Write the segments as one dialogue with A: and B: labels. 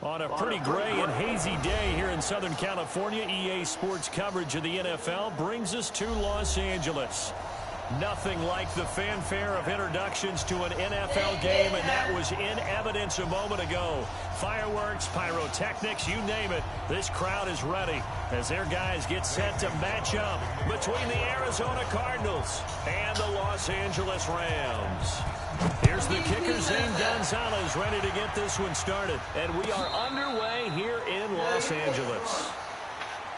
A: On a pretty gray and hazy day here in Southern California, EA Sports coverage of the NFL brings us to Los Angeles. Nothing like the fanfare of introductions to an NFL game, and that was in evidence a moment ago. Fireworks, pyrotechnics, you name it. This crowd is ready as their guys get set to match up between the Arizona Cardinals and the Los Angeles Rams. Here's the kicker, Zane Gonzalez, ready to get this one started. And we are underway here in Los Angeles.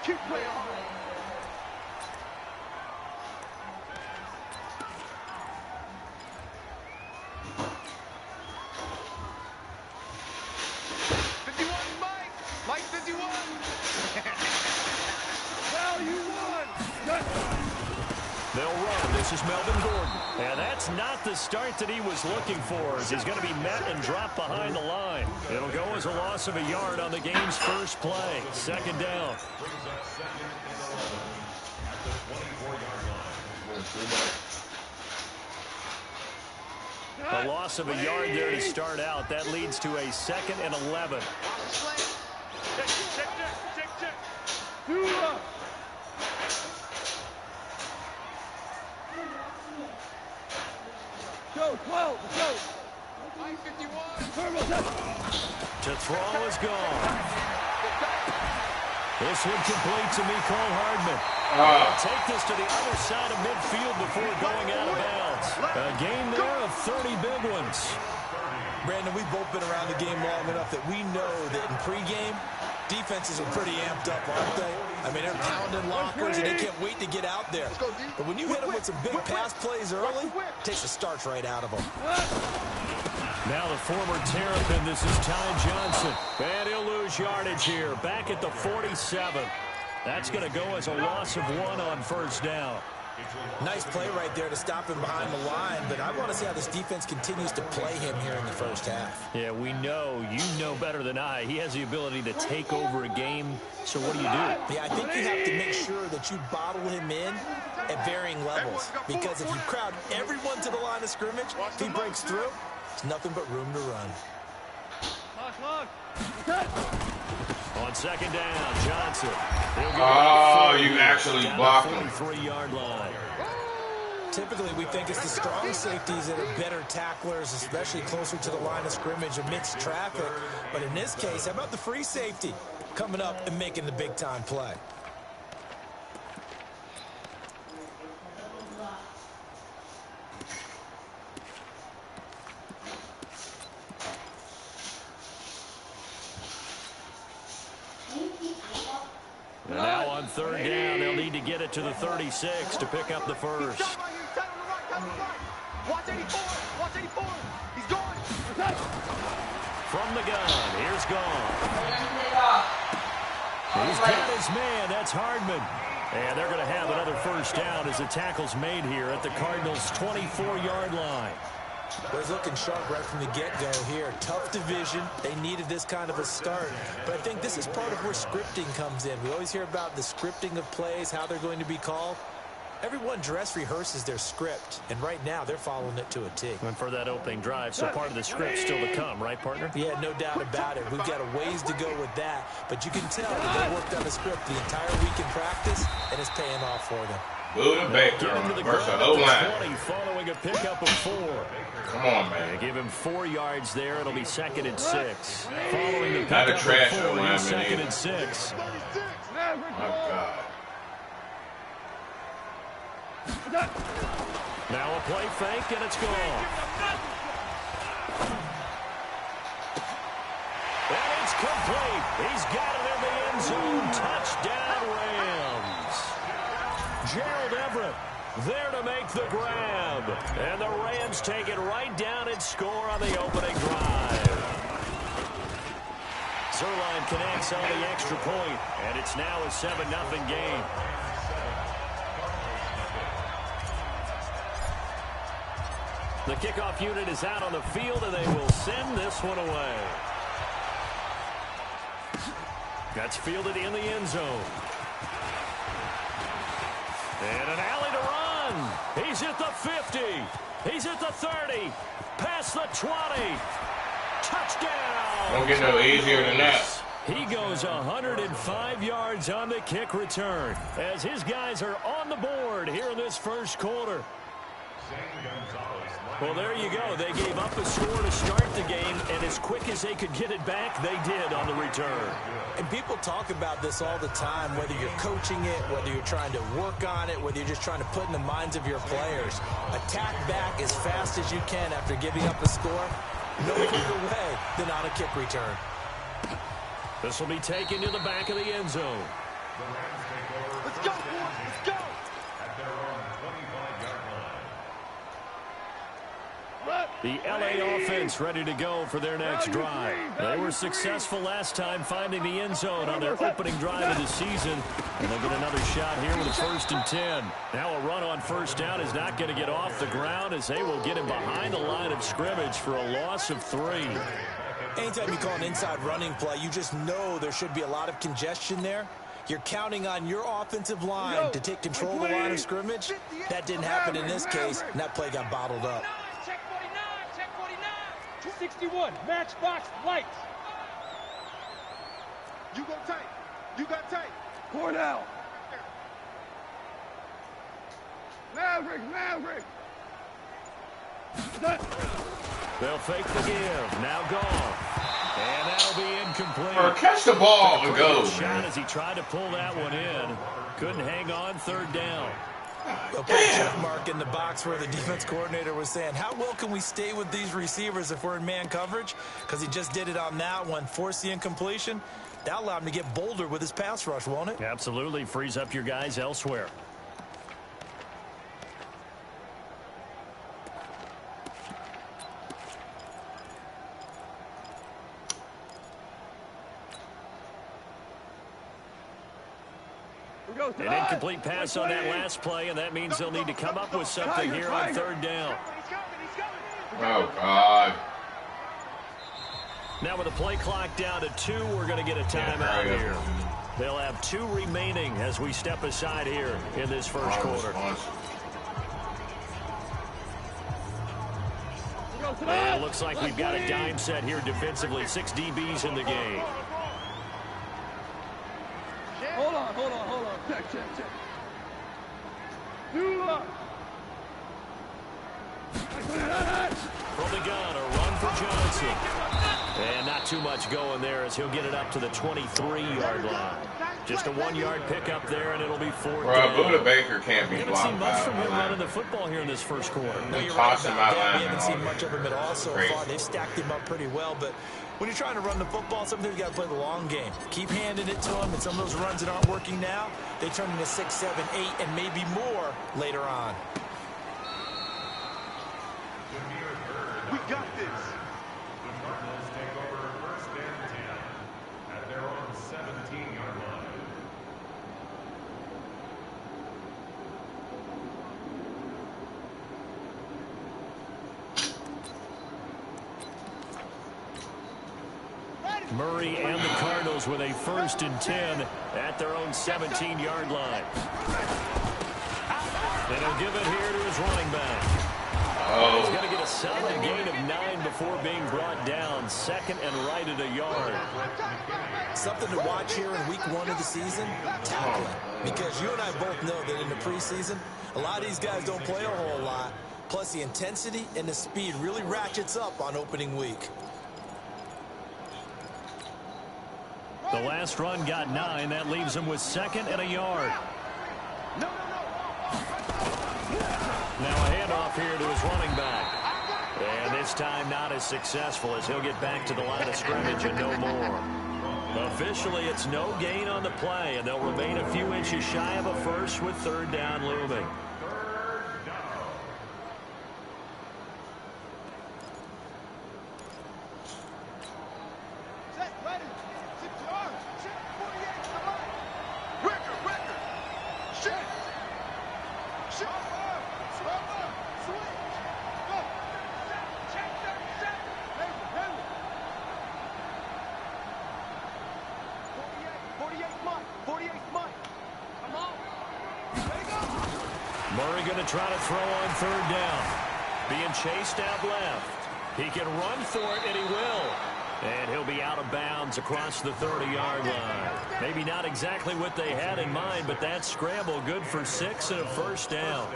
B: Keep playing hard.
A: They'll run. This is Melvin Gordon. And that's not the start that he was looking for, as he's going to be met and dropped behind the line. It'll go as a loss of a yard on the game's first play. Second down. A loss of a yard there to start out. That leads to a 2nd and 11.
B: Go, 12, go.
A: To throw is gone. This one complete to Mecole Hardman. They'll take this to the other side of midfield before going out of bounds. A gain there of 30 big ones.
C: Brandon, we've both been around the game long enough that we know that in pregame, defenses are pretty amped up, aren't they? I mean, they're pounding lockers, and they can't wait to get out there. But when you hit them with some big pass plays early, it takes the starch right out of them.
A: Now the former Terrapin, this is Ty Johnson. And he'll lose yardage here, back at the 47. That's going to go as a loss of 1 on first down.
C: Nice play right there to stop him behind the line, but I want to see how this defense continues to play him here in the first half.
A: Yeah, we know, you know better than I, he has the ability to take over a game. So what do you do?
C: Yeah, I think you have to make sure that you bottle him in at varying levels, because if you crowd everyone to the line of scrimmage, if he breaks through, it's nothing but room to run.
A: On second down, Johnson.
D: Oh, you actually blocked him.
A: 43-yard line.
C: Typically, we think it's the strong safeties that are better tacklers, especially closer to the line of scrimmage amidst traffic. But in this case, how about the free safety coming up and making the big-time play?
A: And now on third down, they'll need to get it to the 36 to pick up the first.
B: Watch 84. Watch 84. He's going.
A: From the gun, here's Gone. He's got his man. That's Hardman. And they're going to have another first down as the tackle's made here at the Cardinals' 24-yard line.
C: They're looking sharp right from the get-go here. Tough division. They needed this kind of a start. But I think this is part of where scripting comes in. We always hear about the scripting of plays, how they're going to be called. Everyone dress rehearses their script, and right now they're following it to a T.
A: And for that opening drive, so part of the script still to come, right, partner?
C: Yeah, no doubt about it. We've got a ways to go with that, but you can tell that they worked on the script the entire week in practice, and it's paying off for them.
D: Buda Baker versus the O-line.
A: Following a pickup of 4.
D: Come on, man.
A: They give him 4 yards there. It'll be 2nd and 6. Following the
D: Not a
A: pickup
D: trash
A: of 4,
D: O-line,
A: 2nd and 6.
D: My God.
A: Now a play fake, and it's gone. And it's complete. He's got it in the end zone. Touchdown, Rams. Gerald Everett there to make the grab. And the Rams take it right down and score on the opening drive. Zerline connects on the extra point, and it's now a 7-0 game. The kickoff unit is out on the field, and they will send this one away. That's fielded in the end zone. And an alley to run. He's at the 50. He's at the 30. Past the 20. Touchdown!
D: Don't get no easier than that.
A: He goes 105 yards on the kick return as his guys are on the board here in this first quarter. Well, there you go. They gave up a score to start the game, and as quick as they could get it back, they did on the return.
C: And people talk about this all the time, whether you're coaching it, whether you're trying to work on it, whether you're just trying to put in the minds of your players. Attack back as fast as you can after giving up a score. No quicker way than on a kick return.
A: This will be taken to the back of the end zone.
B: Let's go, boys. Let's go.
A: The LA offense ready to go for their next drive. They were successful last time finding the end zone on their opening drive of the season. And they'll get another shot here with a 1st and 10. Now a run on first down is not going to get off the ground as they will get him behind the line of scrimmage for a loss of 3.
C: Anytime you call an inside running play, you just know there should be a lot of congestion there. You're counting on your offensive line to take control of the line of scrimmage. That didn't happen in this case, and that play got bottled up.
B: Check 49, check 49. 61, matchbox lights. You go tight. You got tight. Cornell. Maverick.
A: They'll fake the give. Now gone. And that'll be incomplete.
D: Or catch the ball and go.
A: Shot as he tried to pull that one in. Couldn't hang on 3rd down.
C: Okay, check mark in the box where the defense coordinator was saying, how well can we stay with these receivers if we're in man coverage? Because he just did it on that one, forced the incompletion. That allowed him to get bolder with his pass rush, won't it?
A: Absolutely. Frees up your guys elsewhere. An incomplete pass on that last play, and that means they'll need to come up with something here on 3rd down.
D: Oh, God.
A: Now with the play clock down to 2, we're going to get a timeout here. They'll have 2 remaining as we step aside here in this first quarter. And it looks like we've got a dime set here defensively. 6 DBs in the game.
B: Hold on. Check. Do up.
A: From the gun, a run for Johnson. And not too much going there as he'll get it up to the 23-yard line. Just a 1-yard pickup there, and it'll be 4th down.
D: Buda Baker can't be
A: We haven't
D: blocked
A: seen much from him
D: by
A: running the football here in this first quarter.
C: No, you're right
D: tossing
C: about
D: my
C: that.
D: line
C: We haven't seen
D: all
C: much of him at all so
D: Crazy.
C: far. They've stacked him up pretty well, but when you're trying to run the football, sometimes you got to play the long game. Keep handing it to him, and some of those runs that aren't working now, they turn into 6, 7, 8, and maybe more later on.
B: We got this.
E: The Cardinals take over 1st and 10 at their own 17-yard line.
A: Murray and the Cardinals with a 1st and 10 at their own 17-yard line. And he'll give it here to his running back. He's going to get a solid gain of 9 before being brought down. 2nd and right at a yard.
C: Something to watch here in week 1 of the season, tackling. Because you and I both know that in the preseason, a lot of these guys don't play a whole lot. Plus the intensity and the speed really ratchets up on opening week.
A: The last run got 9. That leaves him with 2nd and a yard. Now a handoff here to his running back. And this time not as successful as he'll get back to the line of scrimmage and no more. Officially, it's no gain on the play, and they'll remain a few inches shy of a first with 3rd down looming. Murray going to try to throw on 3rd down. Being chased out left. He can run for it, and he will. And he'll be out of bounds across the 30-yard line. Maybe not exactly what they had in mind, but that scramble good for 6 and a first down.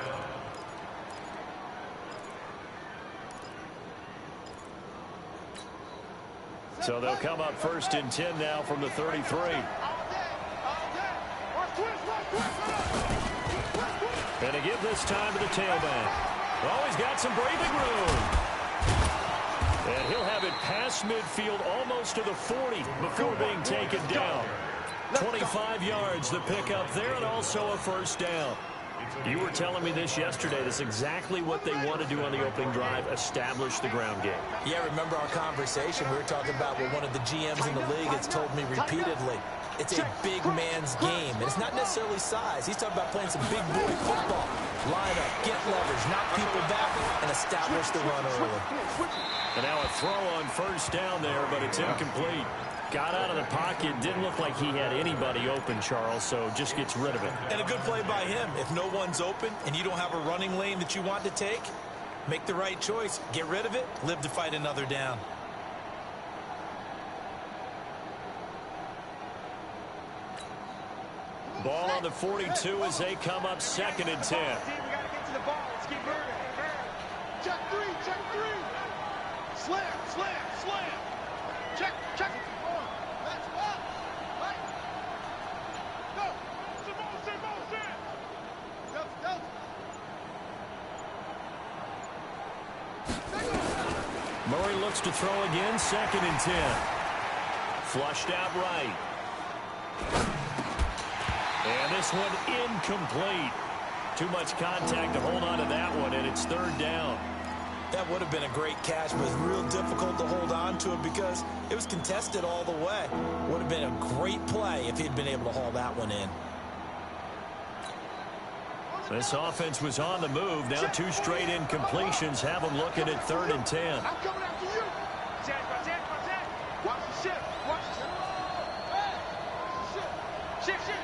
A: So they'll come up 1st and 10 now from the 33. And to give this time to the tailback. Oh, he's got some breathing room. And he'll have it past midfield almost to the 40 before being taken down. 25 yards the pickup there, and also a first down. You were telling me this yesterday. That's exactly what they want to do on the opening drive, establish the ground game.
C: Yeah, remember our conversation. We were talking about what one of the GMs in the league has told me repeatedly. It's a big man's game, and it's not necessarily size. He's talking about playing some big boy football. Line up, get leverage, knock people back, and establish the run early.
A: And now a throw on first down there, but it's incomplete. Got out of the pocket. Didn't look like he had anybody open, Charles, so just gets rid of it.
C: And a good play by him. If no one's open and you don't have a running lane that you want to take, make the right choice. Get rid of it. Live to fight another down.
A: Ball on the 42 as they come up 2nd and 10.
B: We got to get to the ball. Let's keep moving. Check three, check three. Slam, slam, slam. Check, check. Let's go. Right. Go. Motion, motion. Delta.
A: Murray looks to throw again, 2nd and 10. Flushed out right. And this one incomplete. Too much contact to hold on to that one, and it's 3rd down.
C: That would have been a great catch, but it's real difficult to hold on to it because it was contested all the way. Would have been a great play if he'd been able to haul that one in.
A: This offense was on the move. Now 2 straight incompletions have them looking at 3rd and 10.
B: I'm coming after you. Watch the shift. Watch the shift. Shift, shift.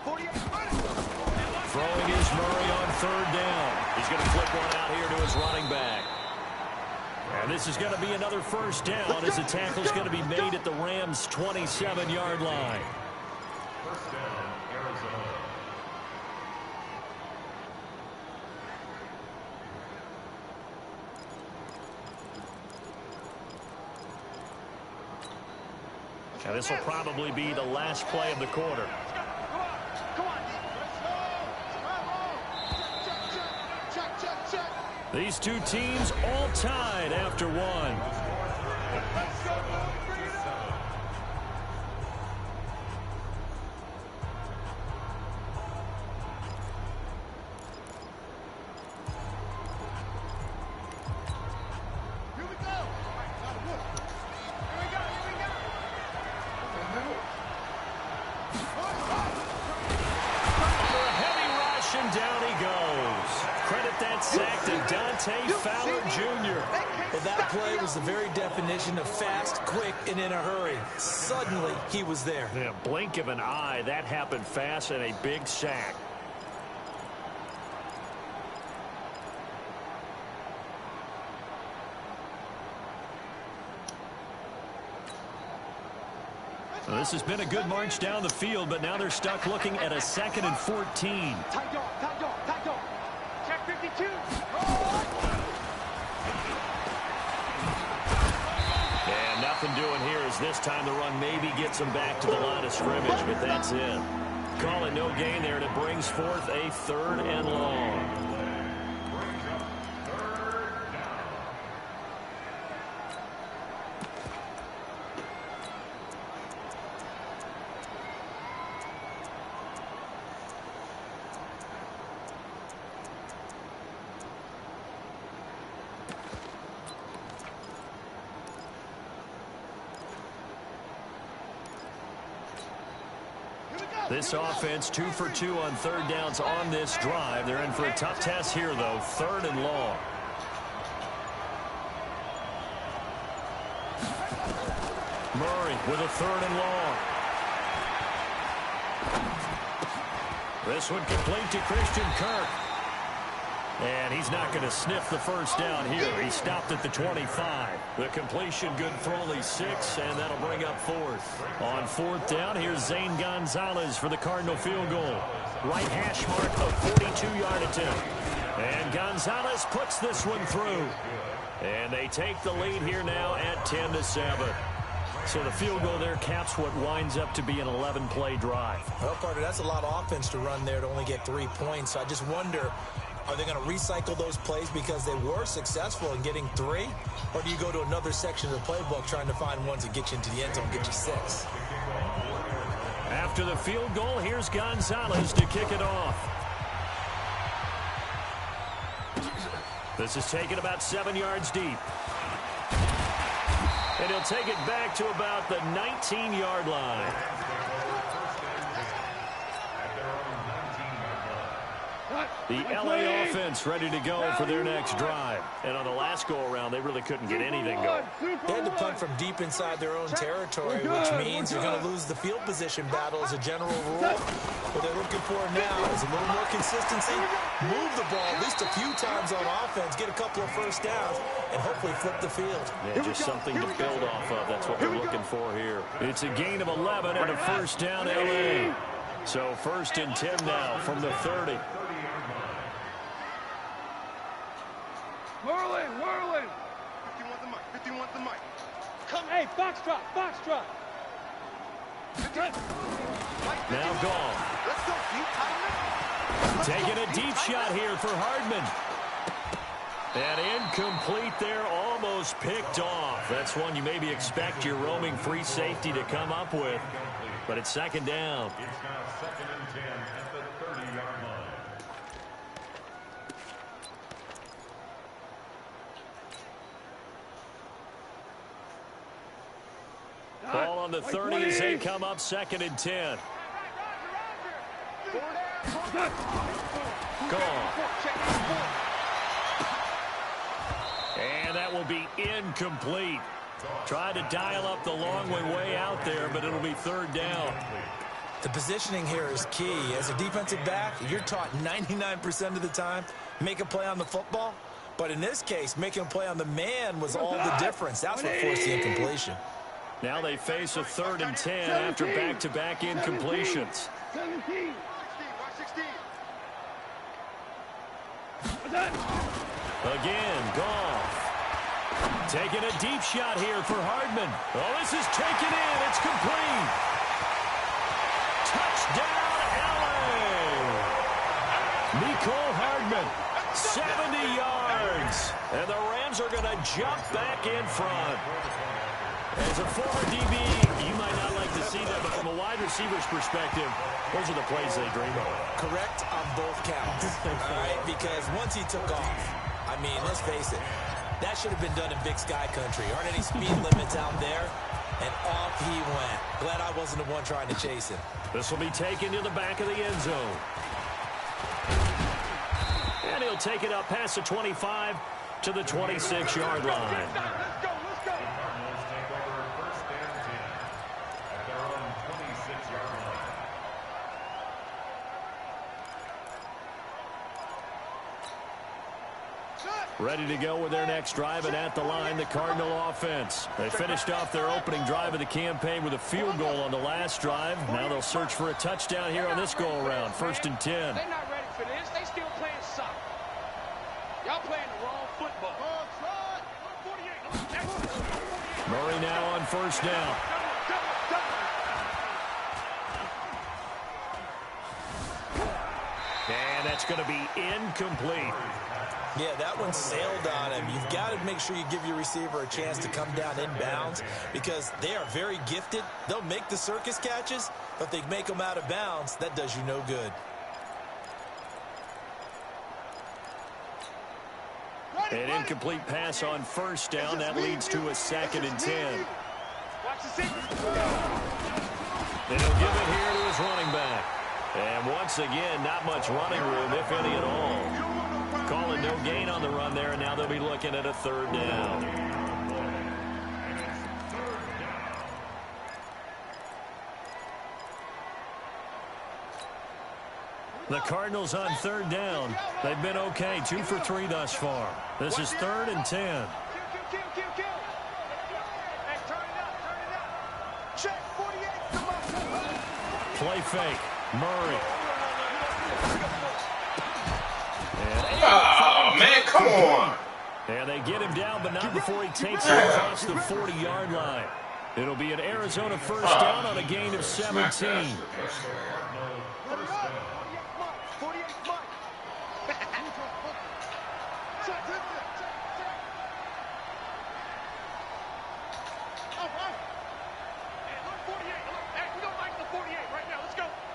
B: 48,
A: Throwing is Murray on 3rd down. He's going to flip one out here to his running back. And this is going to be another first down as the tackle's going to be made at the Rams' 27-yard line.
E: First down, Arizona.
A: Now this will probably be the last play of the quarter. These two teams all tied after one.
C: Well, that play was the very definition of fast, quick, and in a hurry. Suddenly, he was there.
A: In a blink of an eye, that happened fast and a big sack. So this has been a good march down the field, but now they're stuck looking at a 2nd and 14.
B: Tight dog, tight dog, tight dog. Check 52.
A: And nothing doing here as this time the run maybe gets them back to the line of scrimmage, but that's it. Call it no gain there, and it brings forth a 3rd and long. This offense 2 for 2 on 3rd downs on this drive. They're in for a tough test here, though. 3rd and long. Murray with a 3rd and long. This one complete to Christian Kirk. And he's not going to sniff the first down here. He stopped at the 25. The completion good for only 6, and that'll bring up 4th. On 4th down, here's Zane Gonzalez for the Cardinal field goal. Right hash mark of 42-yard attempt. And Gonzalez puts this one through. And they take the lead here now at 10-7. So the field goal there caps what winds up to be an 11-play drive.
C: Well, partner, that's a lot of offense to run there to only get 3 points. So I just wonder, are they going to recycle those plays because they were successful in getting 3? Or do you go to another section of the playbook trying to find ones that get you into the end zone and get you 6?
A: After the field goal, here's Gonzalez to kick it off. This is taken about 7 yards deep. And he'll take it back to about the 19-yard line. The LA offense ready to go for their next drive. And on the last go-around, they really couldn't get anything going.
C: They had to punt from deep inside their own territory, which means you're going to lose the field position battle as a general rule. What they're looking for now is a little more consistency, move the ball at least a few times on offense, get a couple of first downs, and hopefully flip the field.
A: Yeah, just something to build off of. That's what they're looking for here. It's a gain of 11 and a first down, LA. So 1st and 10 now from the 30.
B: Whirling. 15 wants the mic. 15 wants the mic. Come. Hey, foxtrot.
A: Now gone.
B: Let's go, deep.
A: Taking a deep shot here for Hardman. And incomplete there, almost picked off. That's one you maybe expect your roaming free safety to come up with. But it's 2nd down.
E: It's now 2nd and 10 at the 30-yard line.
A: Ball on the 30 as they come up 2nd and 10. Gone. And that will be incomplete. Tried to dial up the long way out there, but it'll be 3rd down.
C: The positioning here is key. As a defensive back, you're taught 99% of the time, make a play on the football. But in this case, making a play on the man was all the difference. That's what forced the incompletion.
A: Now they face a 3rd and 10 after back-to-back incompletions.
B: 17. 16.
A: Again, Goff. Taking a deep shot here for Hardman. Oh, this is taken in. It's complete. Touchdown, LA. Nicole Hardman, 70 yards. And the Rams are going to jump back in front. As a former DB, you might not like to see that, but from a wide receiver's perspective, those are the plays they dream of.
C: Correct on both counts. All right, because once he took off, I mean, let's face it, that should have been done in Big Sky Country. Aren't any speed limits out there? And off he went. Glad I wasn't the one trying to chase him.
A: This will be taken to the back of the end zone. And he'll take it up past the 25 to the 26-yard line.
B: Let's go.
E: Cardinals take over 1st and 10 at their own 26-yard line.
A: Ready to go with their next drive, and at the line, the Cardinal offense. They finished off their opening drive of the campaign with a field goal on the last drive. Now they'll search for a touchdown here on this go-around. 1st and 10.
F: They're not ready for this. They still playing soccer. Y'all playing the wrong football.
A: Murray now on 1st down. And that's going to be incomplete.
C: Yeah, that one sailed on him. You've got to make sure you give your receiver a chance to come down inbounds because they are very gifted. They'll make the circus catches, but if they make them out of bounds, that does you no good.
A: An incomplete pass on 1st down. That leads to a 2nd and 10.
B: Watch the secret.
A: And he'll give it here to his running back. And once again, not much running room, if any at all. Calling no gain on the run there, and now they'll be looking at a 3rd down. The Cardinals on third down. They've been okay, 2 for 3 thus far. This is 3rd and 10.
B: Hey, turn it up. Check, 48, come on.
A: Play fake. Murray.
D: Oh, man, come on.
A: And they get him down, but not before he takes it across the 40-yard line. It'll be an Arizona first down on a gain of 17.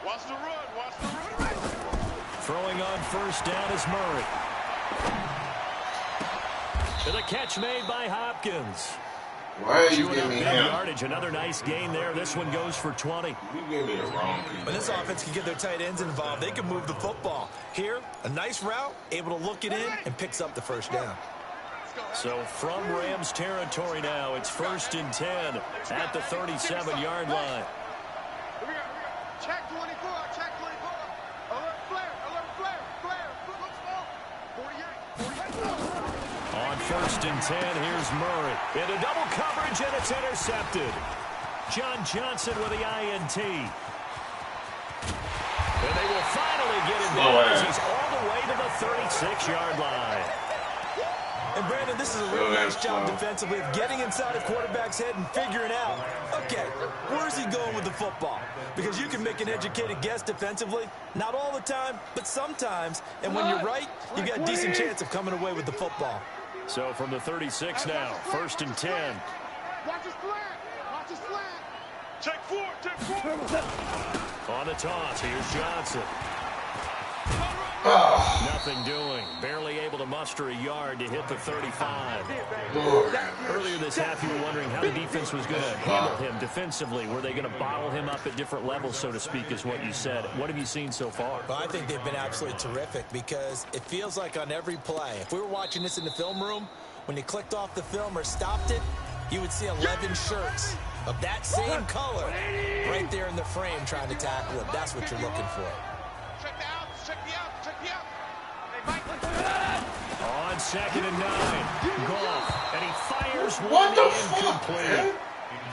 B: Watch the run, watch the run.
A: Throwing on first down is Murray. And the catch made by Hopkins.
D: Why are you
A: Chewing up
D: giving me
A: big
D: him?
A: yardage. Another nice gain there. This one goes for 20.
D: You gave me the wrong people.
C: When this offense can get their tight ends involved, they can move the football. Here, a nice route, able to look it in, and picks up the first down.
A: So from Rams territory now, it's 1st and 10 at the 37-yard line.
B: Check 24, check 24. Alert flare, flare. Look small. 48.
A: On 1st and 10, here's Murray. Into double coverage, and it's intercepted. John Johnson with the INT. And they will finally get him down as he's all the way to the 36-yard line.
C: And Brandon, this is a real nice job defensively of getting inside a quarterback's head and figuring out, okay, where's he going with the football? Because you can make an educated guess defensively, not all the time, but sometimes. And when you're right, you've got a decent chance of coming away with the football.
A: So from the 36 now, 1st and 10.
B: Watch his flat. Watch his flat. Check 4, check 4.
A: On the toss, here's Johnson. Nothing doing. Barely able to muster a yard to hit the 35. Earlier this half, you were wondering how the defense was going to handle him defensively. Were they going to bottle him up at different levels, so to speak, is what you said. What have you seen so far?
C: Well, I think they've been absolutely terrific because it feels like on every play, if we were watching this in the film room, when you clicked off the film or stopped it, you would see 11 shirts of that same color right there in the frame trying to tackle him. That's what you're looking for.
B: Check the outs, check the outs, check the outs. Hey, Mike.
A: On 2nd and 9, Goff, and he fires
D: What
A: one
D: the fuck,
A: incomplete.
D: man?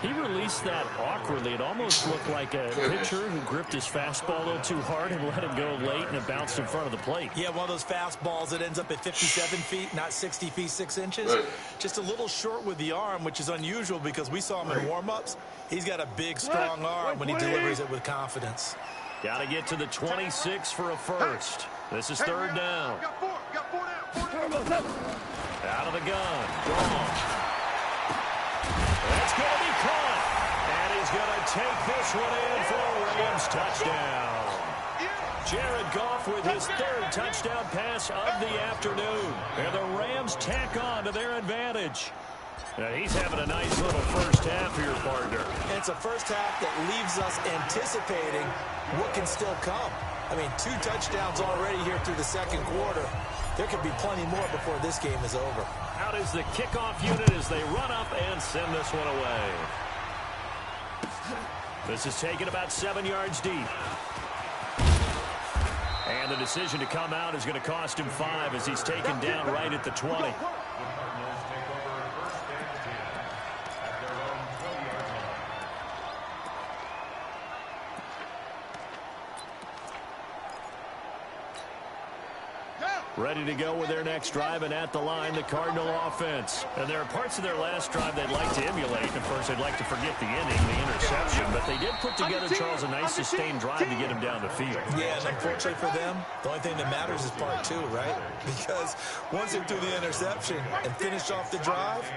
A: He released that awkwardly. It almost looked like a pitcher who gripped his fastball a little too hard and let it go late, and it bounced in front of the plate.
C: Yeah, one of those fastballs that ends up at 57 feet, not 60 feet, 6 inches. Just a little short with the arm, which is unusual because we saw him in warm-ups. He's got a big, strong arm when he delivers it with confidence.
A: Got to get to the 26 for a first. This is 3rd down.
B: Got 4 now.
A: Out of the gun. Gone. That's going to be caught. And he's going to take this one in for a Rams touchdown. Jared Goff with his 3rd touchdown pass of the afternoon. And the Rams tack on to their advantage. He's having a nice little first half here, partner.
C: And it's a first half that leaves us anticipating what can still come. I mean, 2 touchdowns already here through the 2nd quarter. There could be plenty more before this game is over.
A: Out is the kickoff unit as they run up and send this one away. This is taken about 7 yards deep. And the decision to come out is going to cost him 5 as he's taken down right at the 20. Ready to go with their next drive, and at the line, the Cardinal offense. And there are parts of their last drive they'd like to emulate. Of course, they'd like to forget the inning, the interception. But they did put together, Charles, a nice sustained drive to get him down the field.
C: Yeah, and unfortunately for them, the only thing that matters is part 2, right? Because once they threw the interception and finished off the drive,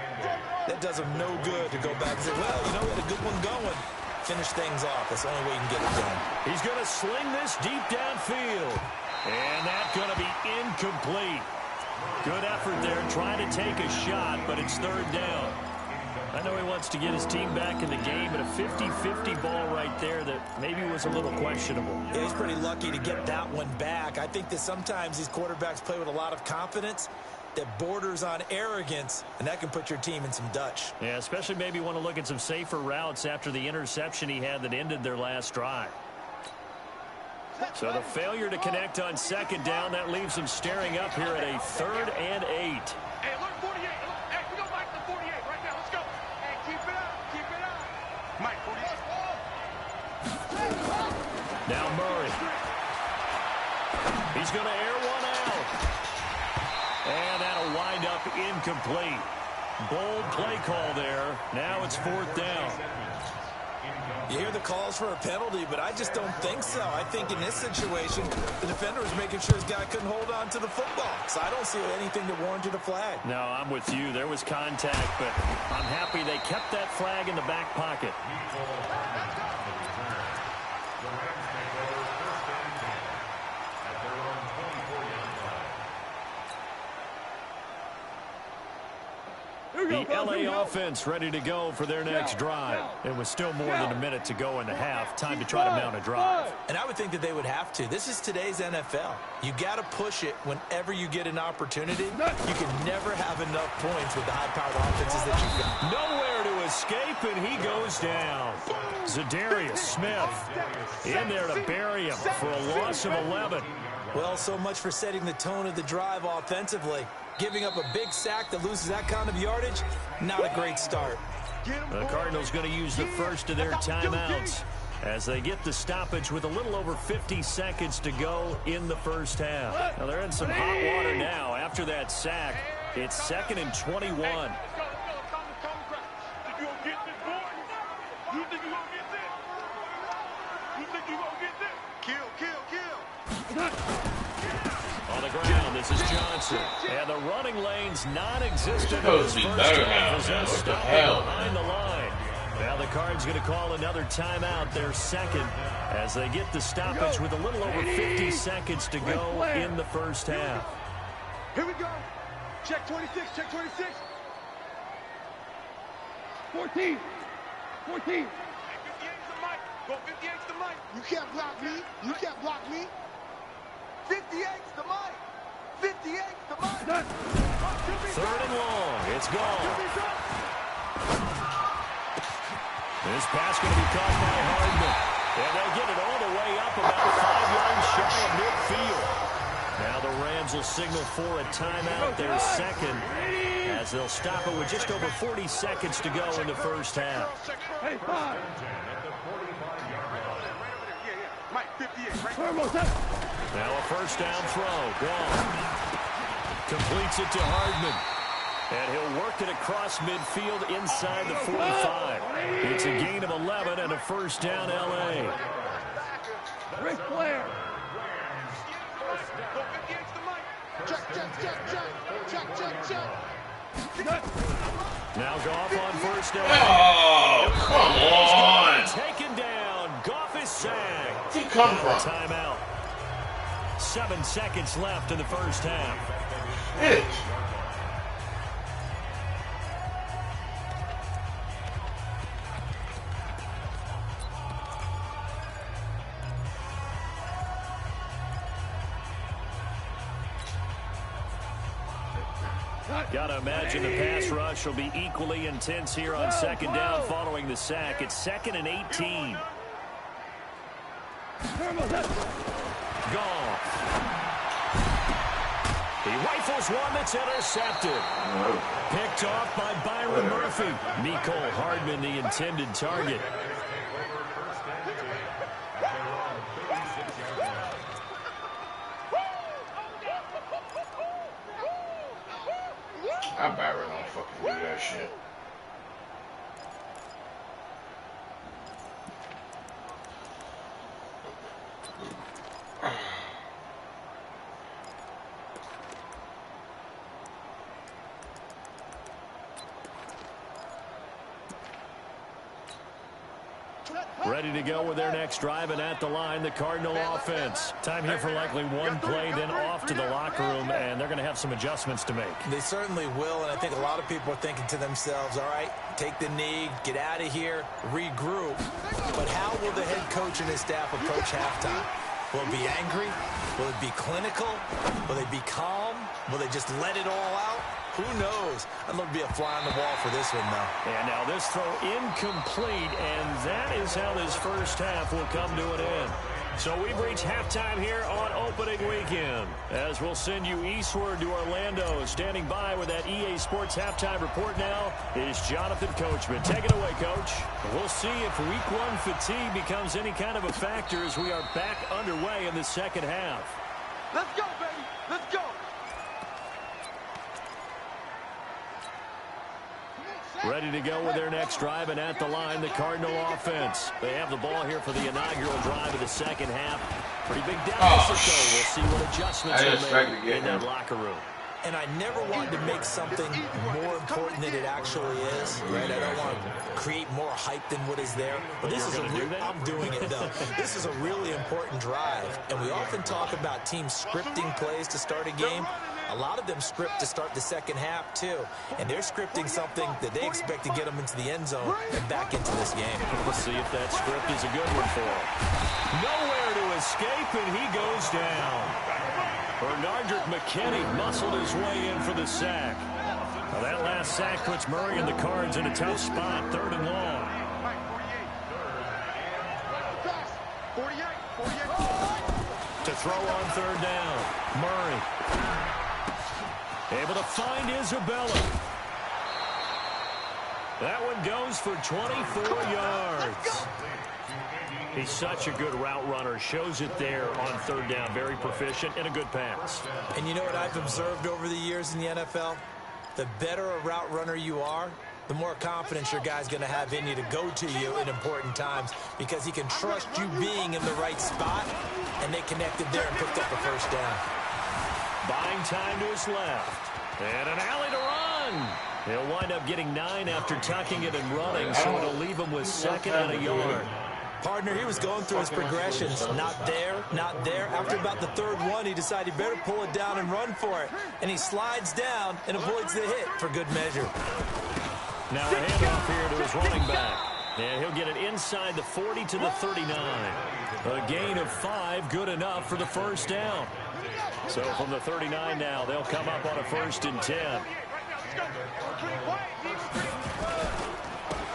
C: that does them no good to go back and say, well, you know, we had a good one going. Finish things off. That's the only way you can get it done.
A: He's going to sling this deep downfield. And that's going to be incomplete. Good effort there trying to take a shot, but it's 3rd down. I know he wants to get his team back in the game, but a 50-50 ball right there that maybe was a little questionable.
C: Yeah, he's pretty lucky to get that one back. I think that sometimes these quarterbacks play with a lot of confidence that borders on arrogance, and that can put your team in some Dutch.
A: Yeah, especially maybe want to look at some safer routes after the interception he had that ended their last drive. So the failure to connect on second down, that leaves them staring up here at a 3rd and 8.
F: Hey, look, 48. Look, hey, we go Mike to 48 right now. Let's go. Hey, keep it up. Keep it up. Mike, 48.
A: Now Murray. He's going to air one out. And that'll wind up incomplete. Bold play call there. Now it's 4th down.
C: You hear the calls for a penalty, but I just don't think so. I think in this situation, the defender was making sure his guy couldn't hold on to the football. So I don't see anything that warranted a flag.
A: No, I'm with you. There was contact, but I'm happy they kept that flag in the back pocket. The LA offense ready to go for their next drive. It was still more than a minute to go in the half. Time to try to mount a drive.
C: And I would think that they would have to. This is today's NFL. You got to push it whenever you get an opportunity. You can never have enough points with the high-powered offenses that you've got.
A: Nowhere to escape, and he goes down. Zadarius Smith in there to bury him for a loss of 11.
C: Well, so much for setting the tone of the drive offensively. Giving up a big sack that loses that kind of yardage, not a great start.
A: The Cardinals going to use the first of their timeouts as they get the stoppage with a little over 50 seconds to go in the first half. Now they're in some hot water now after that sack. It's 2nd and 21.
F: Let's go. Calm the crowd. Think you gonna get this, boy? You think you gonna get this? You think you gonna get this?
B: Kill.
A: On the ground, this is Johnson. And the running lane's non-existent.
D: Supposed to be better now, man. What the hell?
A: Behind the line. Now the Cards going to call another timeout, their second, as they get the stoppage with a little over 50 seconds to go in the first half.
B: Here we go. Check 26. Check 26. 14. 14.
F: 58's the mic. Go 58's the mic.
B: You can't block me. You can't block me. 58's the mic. 58's the mic.
A: 3rd and long. It's gone. This pass going to be caught by Hardman. And they'll get it all the way up about 5 yards shy of midfield. Now the Rams will signal for a timeout, their second, as they'll stop it with just over 40 seconds to go in the first half.
B: Hey, 5.
F: Mike, 58, right?
A: Now a first down throw. Gone. Completes it to Hardman. And he'll work it across midfield inside the 45. It's a gain of 11 and a first down L.A.
B: Ric Flair.
F: Go 58's the mic.
B: Check.
A: Now Goff on first down.
D: Oh, come on.
A: Taken down. Goff is sacked.
D: Where'd he come from?
A: Timeout. 7 seconds left in the first half.
D: Shit.
A: Got to imagine the pass rush will be equally intense here on second down following the sack. It's 2nd and 18. Goff. He rifles one that's intercepted. Picked off by Byron Murphy. Mecole Hardman, the intended target.
D: I Byron don't fucking do that shit.
A: Ready to go with their next drive, and at the line, the Cardinal offense. Time here for likely one play, then off to the locker room, and they're going to have some adjustments to make.
C: They certainly will, and I think a lot of people are thinking to themselves, all right, take the knee, get out of here, regroup. But how will the head coach and his staff approach halftime? Will it be angry? Will it be clinical? Will they be calm? Will they just let it all out? Who knows? I'd love to be a fly on the wall for this one, though.
A: And now this throw incomplete, and that is how this first half will come to an end. So we've reached halftime here on opening weekend. As we'll send you eastward to Orlando. Standing by with that EA Sports halftime report now is Jonathan Coachman. Take it away, Coach. We'll see if week one fatigue becomes any kind of a factor as we are back underway in the second half.
B: Let's go, baby. Let's go.
A: Ready to go with their next drive, and at the line, the Cardinal offense. They have the ball here for the inaugural drive of the second half. Pretty big deficit, though. We'll see what adjustments are made in that locker room.
C: And I never want to make something more important than it actually is, right? I don't want to create more hype than what is there. But this is I'm doing it, though. This is a really important drive. And we often talk about teams scripting plays to start a game. A lot of them script to start the second half, too. And they're scripting something that they expect to get them into the end zone and back into this game.
A: We'll see if that script is a good one for him. Nowhere to escape, and he goes down. Bernardrick McKinney muscled his way in for the sack. Now that last sack puts Murray and the Cards in a tough spot, 3rd and long.
B: 48.
A: To throw on 3rd down, Murray. Able to find Isabella. That one goes for 24 yards. He's such a good route runner. Shows it there on 3rd down. Very proficient and a good pass.
C: And you know what I've observed over the years in the NFL? The better a route runner you are, the more confidence your guy's going to have in you to go to you in important times because he can trust you being in the right spot, and they connected there and picked up a 1st down.
A: Buying time to his left. And an alley to run. He'll wind up getting 9 after tucking it and running, so it'll leave him with 2nd and a yard.
C: Partner, he was going through his progressions. Not there, not there. After about the 3rd one, he decided he better pull it down and run for it. And he slides down and avoids the hit for good measure.
A: Now a handoff here to his running back. And he'll get it inside the 40 to the 39. A gain of 5, good enough for the 1st down. So from the 39 now, they'll come up on a 1st and 10.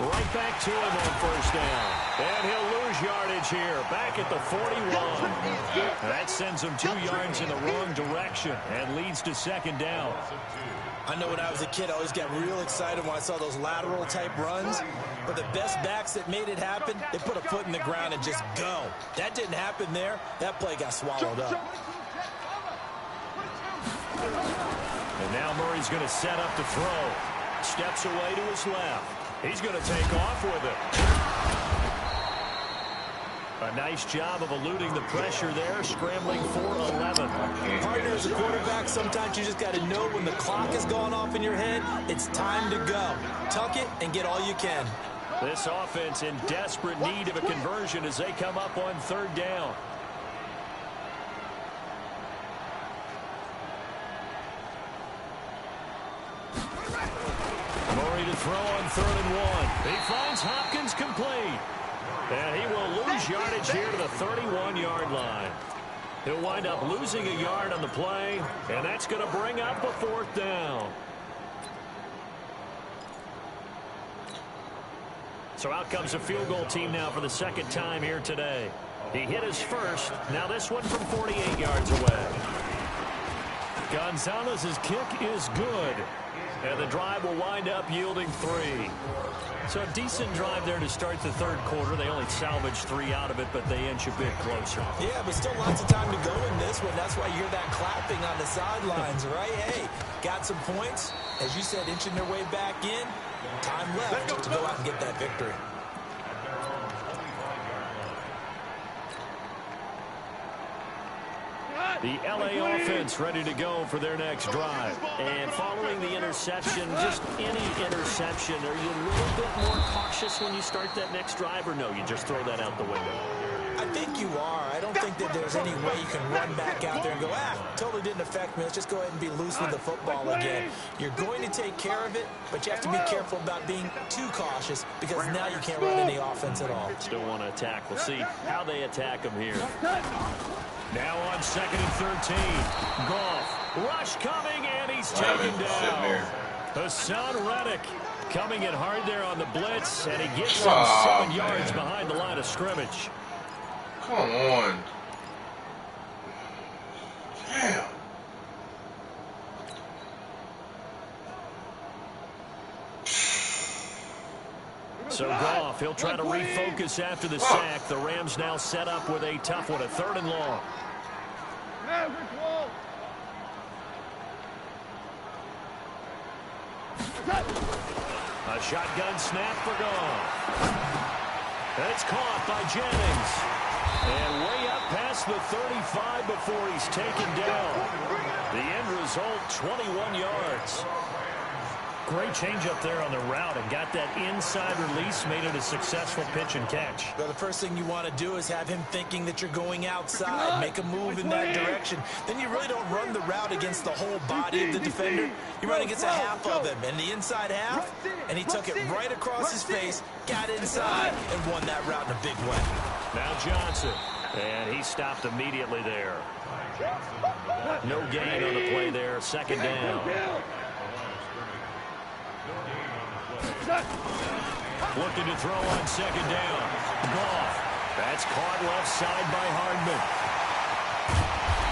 A: Right back to him on 1st down. And he'll lose yardage here. Back at the 41. That sends him 2 yards in the wrong direction and leads to 2nd down.
C: I know when I was a kid, I always got real excited when I saw those lateral type runs. But the best backs that made it happen, they put a foot in the ground and just go. That didn't happen there. That play got swallowed up.
A: And now Murray's going to set up to throw. Steps away to his left. He's going to take off with it. A nice job of eluding the pressure there, scrambling for 11.
C: Partner, as a quarterback, sometimes you just got to know when the clock is going off in your head, it's time to go. Tuck it and get all you can.
A: This offense in desperate need of a conversion as they come up on 3rd down. Murray to throw on 3rd and 1. He finds Hopkins complete. And he will lose yardage here to the 31-yard line. He'll wind up losing a yard on the play, and that's going to bring up a 4th down. So out comes a field goal team now for the 2nd time here today. He hit his first. Now this one from 48 yards away. Gonzalez's kick is good. And the drive will wind up yielding 3. So a decent drive there to start the 3rd quarter. They only salvaged 3 out of it, but they inch a bit closer.
C: Yeah, but still lots of time to go in this one. That's why you hear that clapping on the sidelines, right? Hey, got some points. As you said, inching their way back in. Time left to go out and get that victory.
A: The LA offense ready to go for their next drive. And following the interception, just any interception, are you a little bit more cautious when you start that next drive, or no, you just throw that out the window?
C: I think you are. I don't think that there's any way you can run back out there and go, totally didn't affect me. Let's just go ahead and be loose with the football again. You're going to take care of it, but you have to be careful about being too cautious because now you can't run any offense at all.
A: Still want to attack. We'll see how they attack him here. Now on 2nd and 13. Goff. Rush coming, and he's taken down. Hassan Reddick coming in hard there on the blitz, and he gets him 7 yards behind the line of scrimmage.
D: Come on. Damn.
A: So Goff, he'll try to refocus after the sack. The Rams now set up with a tough one, a 3rd and long. A shotgun snap for Goff. That's caught by Jennings. And way up past the 35 before he's taken down. The end result, 21 yards. Great change up there on the route and got that inside release, made it a successful pitch and catch.
C: Well, the first thing you want to do is have him thinking that you're going outside, make a move in that direction. Then you really don't run the route against the whole body of the defender. You run against a half of him, and the inside half, and he took it right across his face, got inside, and won that route in a big way.
A: Now Johnson, and he stopped immediately there. No gain on the play there, 2nd down. Looking to throw on 2nd down. Goff. That's caught left side by Hardman.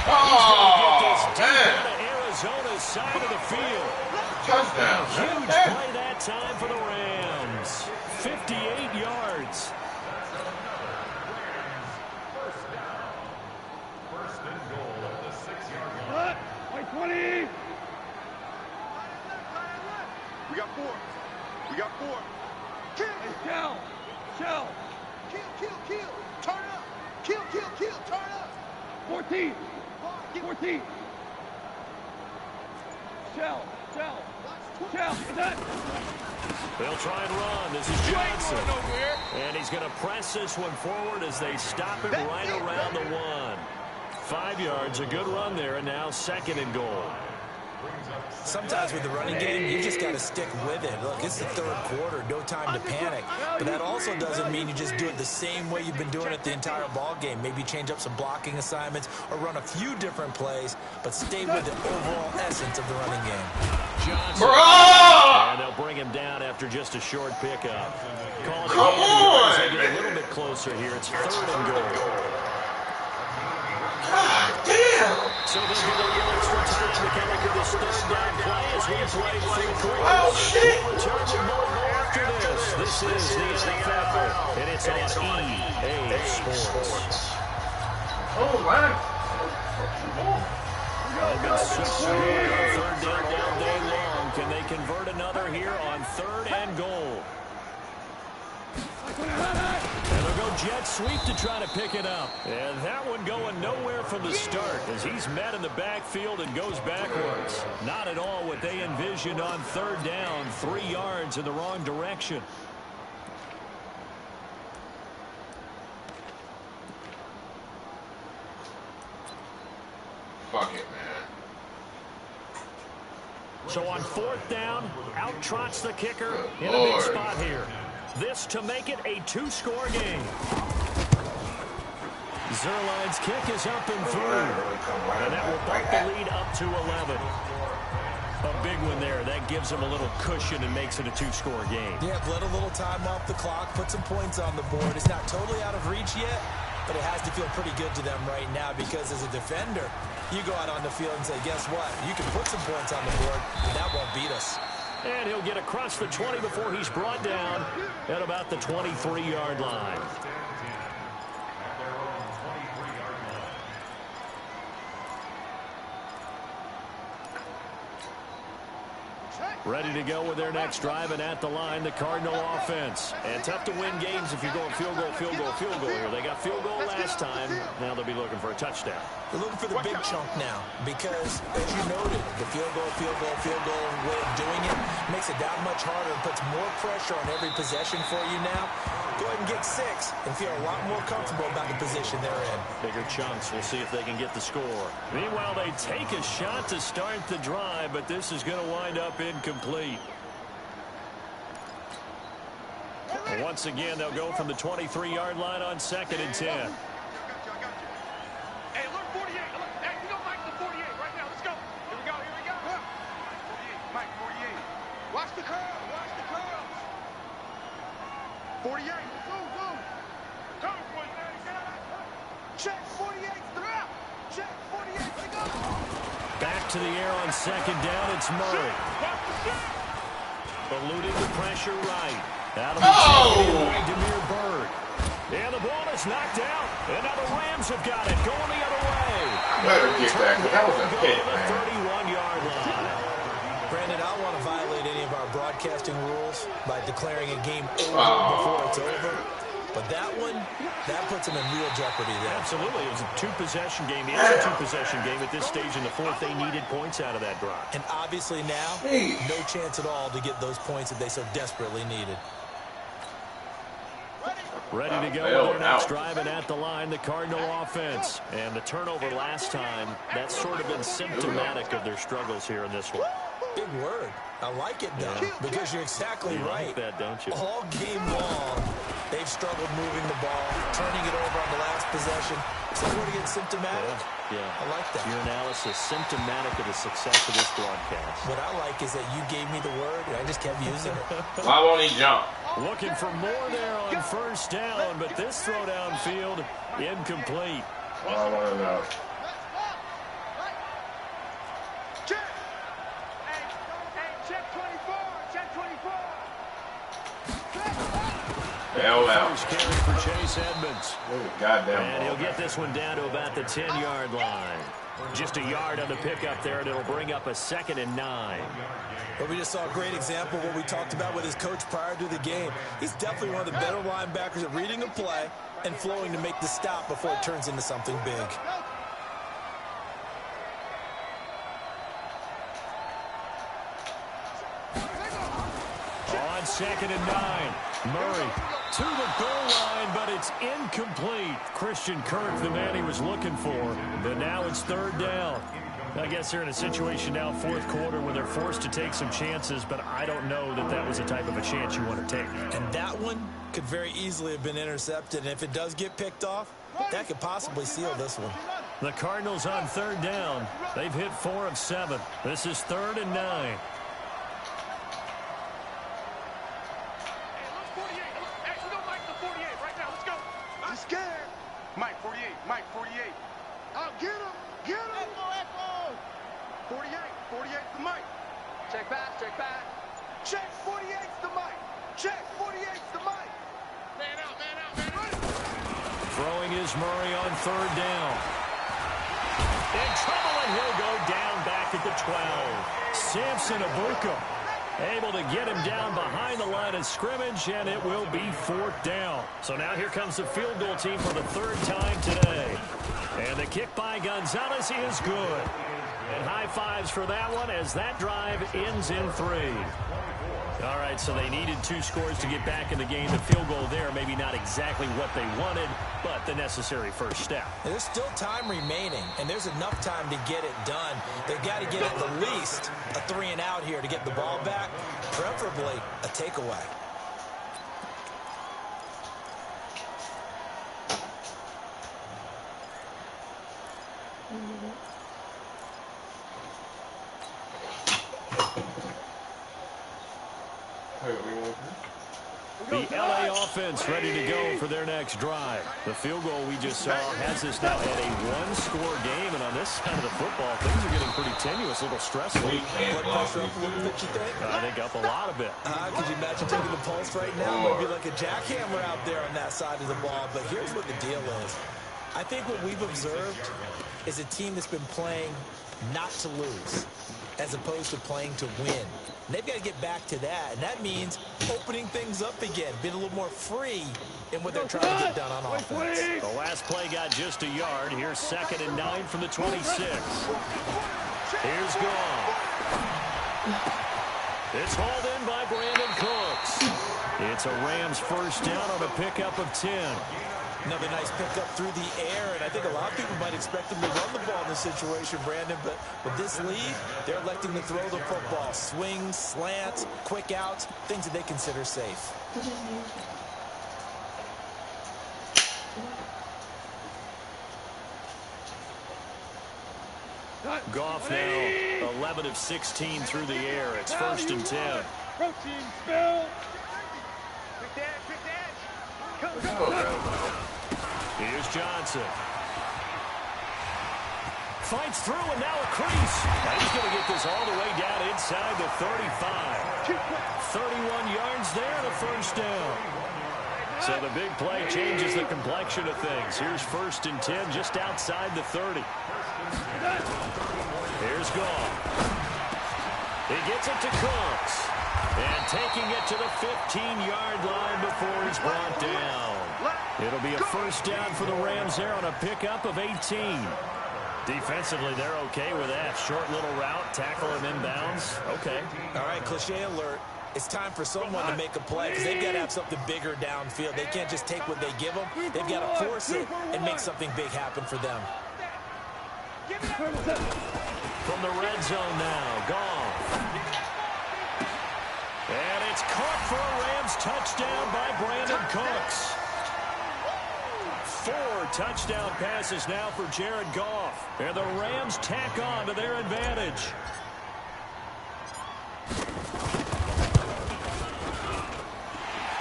D: Oh,
A: He's
D: man.
A: to Arizona's side of the field.
D: Touchdown.
A: Huge play that time for the Rams. 58 yards.
E: First and goal at the 6-yard line.
B: White 20. We got 4. We got 4. Kill. Shell. Shell. Kill. Turn up. Kill. Turn up. 14. 14. Shell.
A: They'll try and run. This is Johnson. And he's going to press this one forward as they stop it right around the 1. 5 yards, a good run there, and now 2nd and goal.
C: Sometimes with the running game, you just got to stick with it. Look, it's the 3rd quarter, no time to panic. But that also doesn't mean you just do it the same way you've been doing it the entire ball game. Maybe change up some blocking assignments or run a few different plays, but stay with the overall essence of the running game.
A: Johnson. And they'll bring him down after just a short pickup.
D: Come on!
A: They get a little bit closer here. It's 3rd and goal.
D: God damn!
A: So they'll get a little extra time to kind of get this 3rd down play as we play 3 quarters.
D: Oh, shit!
A: We'll return with more after this. This is the NFL, and it's on EA Sports.
D: Oh, man.
A: They've been so good on 3rd down all day long. Can they convert another here on 3rd and goal? And they'll go jet sweep to try to pick it up. And that one going nowhere from the start as he's met in the backfield and goes backwards. Not at all what they envisioned on 3rd down. 3 yards in the wrong direction.
D: Fuck it, man.
A: So on 4th down, out trots the kicker in a big
D: Lord.
A: spot here. This to make it a 2-score game. Zerline's kick is up and through. And that will bump the lead up to 11. A big one there. That gives them a little cushion and makes it a 2-score game.
C: Yeah, let a little time off the clock, put some points on the board. It's not totally out of reach yet, but it has to feel pretty good to them right now because as a defender, you go out on the field and say, guess what? You can put some points on the board, and that won't beat us.
A: And he'll get across the 20 before he's brought down at about the 23-yard line. Ready to go with their next drive, and at the line, the Cardinal offense. And tough to win games if you're going field goal here. They got field goal last time. Now they'll be looking for a touchdown.
C: They're looking for the big chunk now because, as you noted, the field goal way of doing it makes it that much harder and puts more pressure on every possession for you now. Go ahead and get 6 and feel a lot more comfortable about the position they're in.
A: Bigger chunks. We'll see if they can get the score. Meanwhile, they take a shot to start the drive, but this is going to wind up incomplete. And once again, they'll go from the 23-yard line on 2nd and 10.
F: Hey, look, 48. Look, hey, we got Mike to 48 right now. Let's go. Here we go. 48, Mike, 48. Watch the curl. 48. Go. Go, boys. Get out.
B: Check 48 throughout. Check 48 to go.
A: Back to the air on second down. It's Murray. Eluding the pressure right. That'll be taken in by Demir Bird. And the ball is knocked out. And now the Rams have got it. Going the other way.
D: Better get back. That was a hit,
A: On the
D: man.
A: 31-yard line.
C: Brandon, I don't want to violate any of our broadcasting rules by declaring a game over before it's over. But that one, that puts them in real jeopardy there.
A: Absolutely. It was a two-possession game. It is a two-possession game at this stage in the fourth. They needed points out of that drive.
C: And obviously now, no chance at all to get those points that they so desperately needed.
A: Ready to go with their next drive, and at the line, the Cardinal offense. And the turnover last time, that's sort of been symptomatic of their struggles here in this one.
C: Big word. I like it, though, because you're exactly
A: You
C: right.
A: like that, don't you?
C: All game long, they've struggled moving the ball, turning it over on the last possession. So we're getting symptomatic.
A: Yeah.
C: I like that.
A: Your analysis, symptomatic of the success of this broadcast.
C: What I like is that you gave me the word, and I just kept using it.
D: Why won't he jump?
A: Looking for more there on first down, but this throw downfield, incomplete.
D: I want to know.
B: Check. Hey, check 24. Check 24.
D: Hell out.
A: First carry for Chase Edmonds.
D: Goddamn
A: And he'll
D: ball.
A: get this one down to about the 10-yard line. Just a yard on the pickup there, and it'll bring up a 2nd and 9.
C: But we just saw a great example of what we talked about with his coach prior to the game. He's definitely one of the better linebackers at reading a play and flowing to make the stop before it turns into something big.
A: On 2nd and 9, Murray to the goal line, but it's incomplete. Christian Kirk, the man he was looking for, but now it's 3rd down. I guess they're in a situation now, 4th quarter, where they're forced to take some chances, but I don't know that that was the type of a chance you want to take.
C: And that one could very easily have been intercepted, and if it does get picked off, that could possibly seal this one.
A: The Cardinals on 3rd down. They've hit 4 of 7. This is 3rd and 9.
B: Scared.
F: Mike 48, Mike 48.
B: I'll get him. Get him. Echo.
F: 48, 48's the Mike.
B: Check back. Check back. Check 48's the mic. Check 48's the mic. Man out. Man out. Man out.
A: Throwing is Murray on 3rd down. In trouble, and he'll go down back at the 12. Samson Abuka able to get him down behind the line of scrimmage, and it will be 4th down. So now here comes the field goal team for the 3rd time today. And the kick by Gonzalez is good. And high fives for that one as that drive ends in 3. All right, so they needed 2 scores to get back in the game. The field goal there, maybe not exactly what they wanted, but the necessary first step.
C: There's still time remaining, and there's enough time to get it done. They've got to get at the least a 3 and out here to get the ball back, preferably a takeaway.
A: The LA offense ready to go for their next drive. The field goal we just saw has us now at a 1-score game, and on this side of the football, things are getting pretty tenuous, a little stressful.
C: Blood pressure up a little bit, you think?
A: I think up a lot of it.
C: Could you imagine taking the pulse right now? It might be like a jackhammer out there on that side of the ball, but here's what the deal is. I think what we've observed is a team that's been playing not to lose as opposed to playing to win. And they've got to get back to that, and that means opening things up again, being a little more free in what they're trying to get done on offense.
A: The last play got just a yard. Here's 2nd and 9 from the 26. Here's Goff. It's hauled in by Brandon Cooks. It's a Rams first down on a pickup of 10.
C: Another nice pickup through the air, and I think a lot of people might expect them to run the ball in this situation, Brandon, but with this lead, they're electing to throw the football. Swings, slants, quick outs, things that they consider safe.
A: Goff now 11 of 16 through the air. It's 1st and 10.
B: Protein spill. Quick dash.
A: Here's Johnson. Fights through, and now a crease. Now he's going to get this all the way down inside the 35. 31 yards there and a first down. So the big play changes the complexion of things. Here's 1st and 10 just outside the 30. Here's Goff. He gets it to Cooks. And taking it to the 15-yard line before he's brought down. It'll be a first down for the Rams there on a pickup of 18. Defensively, they're okay with that. Short little route, tackle him inbounds. Okay.
C: All right, cliche alert. It's time for someone to make a play because they've got to have something bigger downfield. They can't just take what they give them. They've got to force it and make something big happen for them.
A: From the red zone now, Goff. And it's caught for a Rams touchdown by Brandon Cooks. 4 touchdown passes now for Jared Goff. And the Rams tack on to their advantage.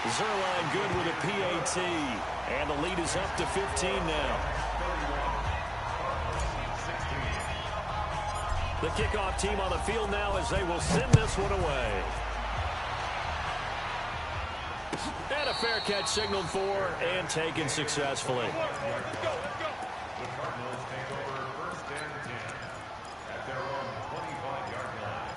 A: Zerline good with a PAT. And the lead is up to 15 now. The kickoff team on the field now as they will send this one away. And a fair catch signaled for and taken successfully.
E: The Cardinals take over 1st and 10 at their own 25-yard line.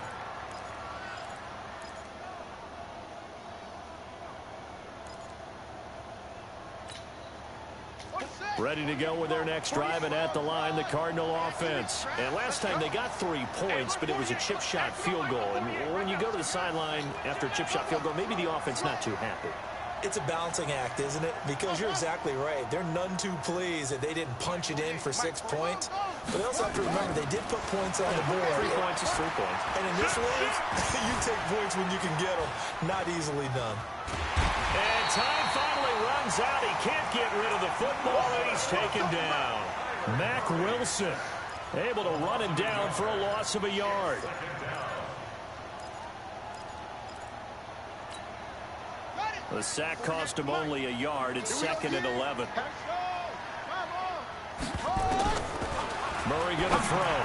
A: Ready to go with their next drive, and at the line, the Cardinal offense. And last time they got 3 points, but it was a chip shot field goal. And when you go to the sideline after a chip shot field goal, maybe the offense not too happy.
C: It's a balancing act, isn't it? Because you're exactly right. They're none too pleased that they didn't punch it in for 6 points. But they also have to remember they did put points on the board.
A: 3 points is 3 points.
C: And in this league, you take points when you can get them. Not easily done.
A: And time finally runs out. He can't get rid of the football, and he's taken down. Mack Wilson able to run him down for a loss of a yard. The sack cost him only a yard. It's 2nd and 11. Murray going to throw.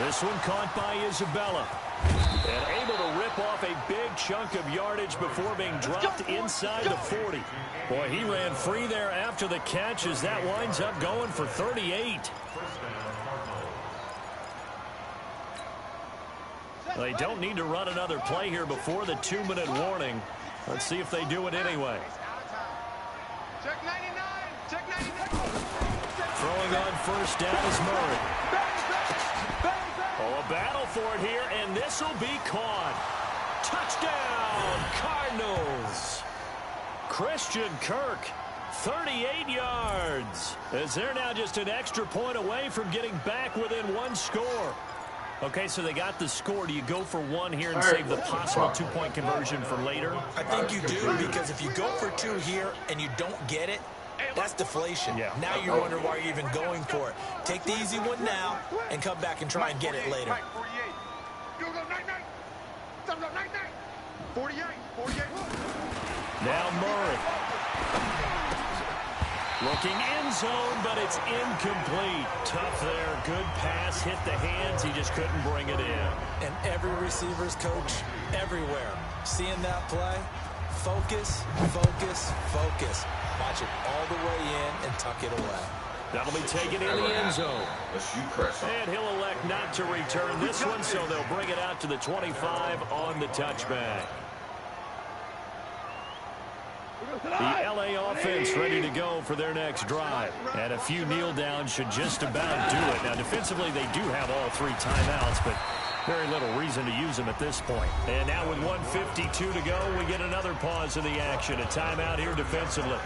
A: This one caught by Isabella. And able to rip off a big chunk of yardage before being dropped inside the 40. Boy, he ran free there after the catch as that winds up going for 38. They don't need to run another play here before the 2-minute warning. Let's see if they do it anyway.
B: Check 99. Check 99.
A: Throwing on first down is Murray. Oh, a battle for it here, and this will be caught. Touchdown, Cardinals. Christian Kirk, 38 yards. As they're now just an extra point away from getting back within 1 score. Okay, so they got the score. Do you go for 1 here and save the possible 2-point conversion for later?
C: I think you do, because if you go for 2 here and you don't get it, that's deflation.
A: Yeah.
C: Now you wonder why you're even going for it. Take the easy one now and come back and try and get it later.
B: 48. 48.
A: Now Murray. Looking end zone, but it's incomplete. Tough there. Good pass. Hit the hands. He just couldn't bring it in.
C: And every receiver's coach, everywhere, seeing that play, focus, focus, focus. Watch it all the way in and tuck it away.
A: That'll be taken in the end zone. And he'll elect not to return this one, so they'll bring it out to the 25 on the touchback. The LA offense ready to go for their next drive. And a few kneel downs should just about do it. Now, defensively, they do have all 3 timeouts, but very little reason to use them at this point. And now with 1:52 to go, we get another pause in the action. A timeout here defensively.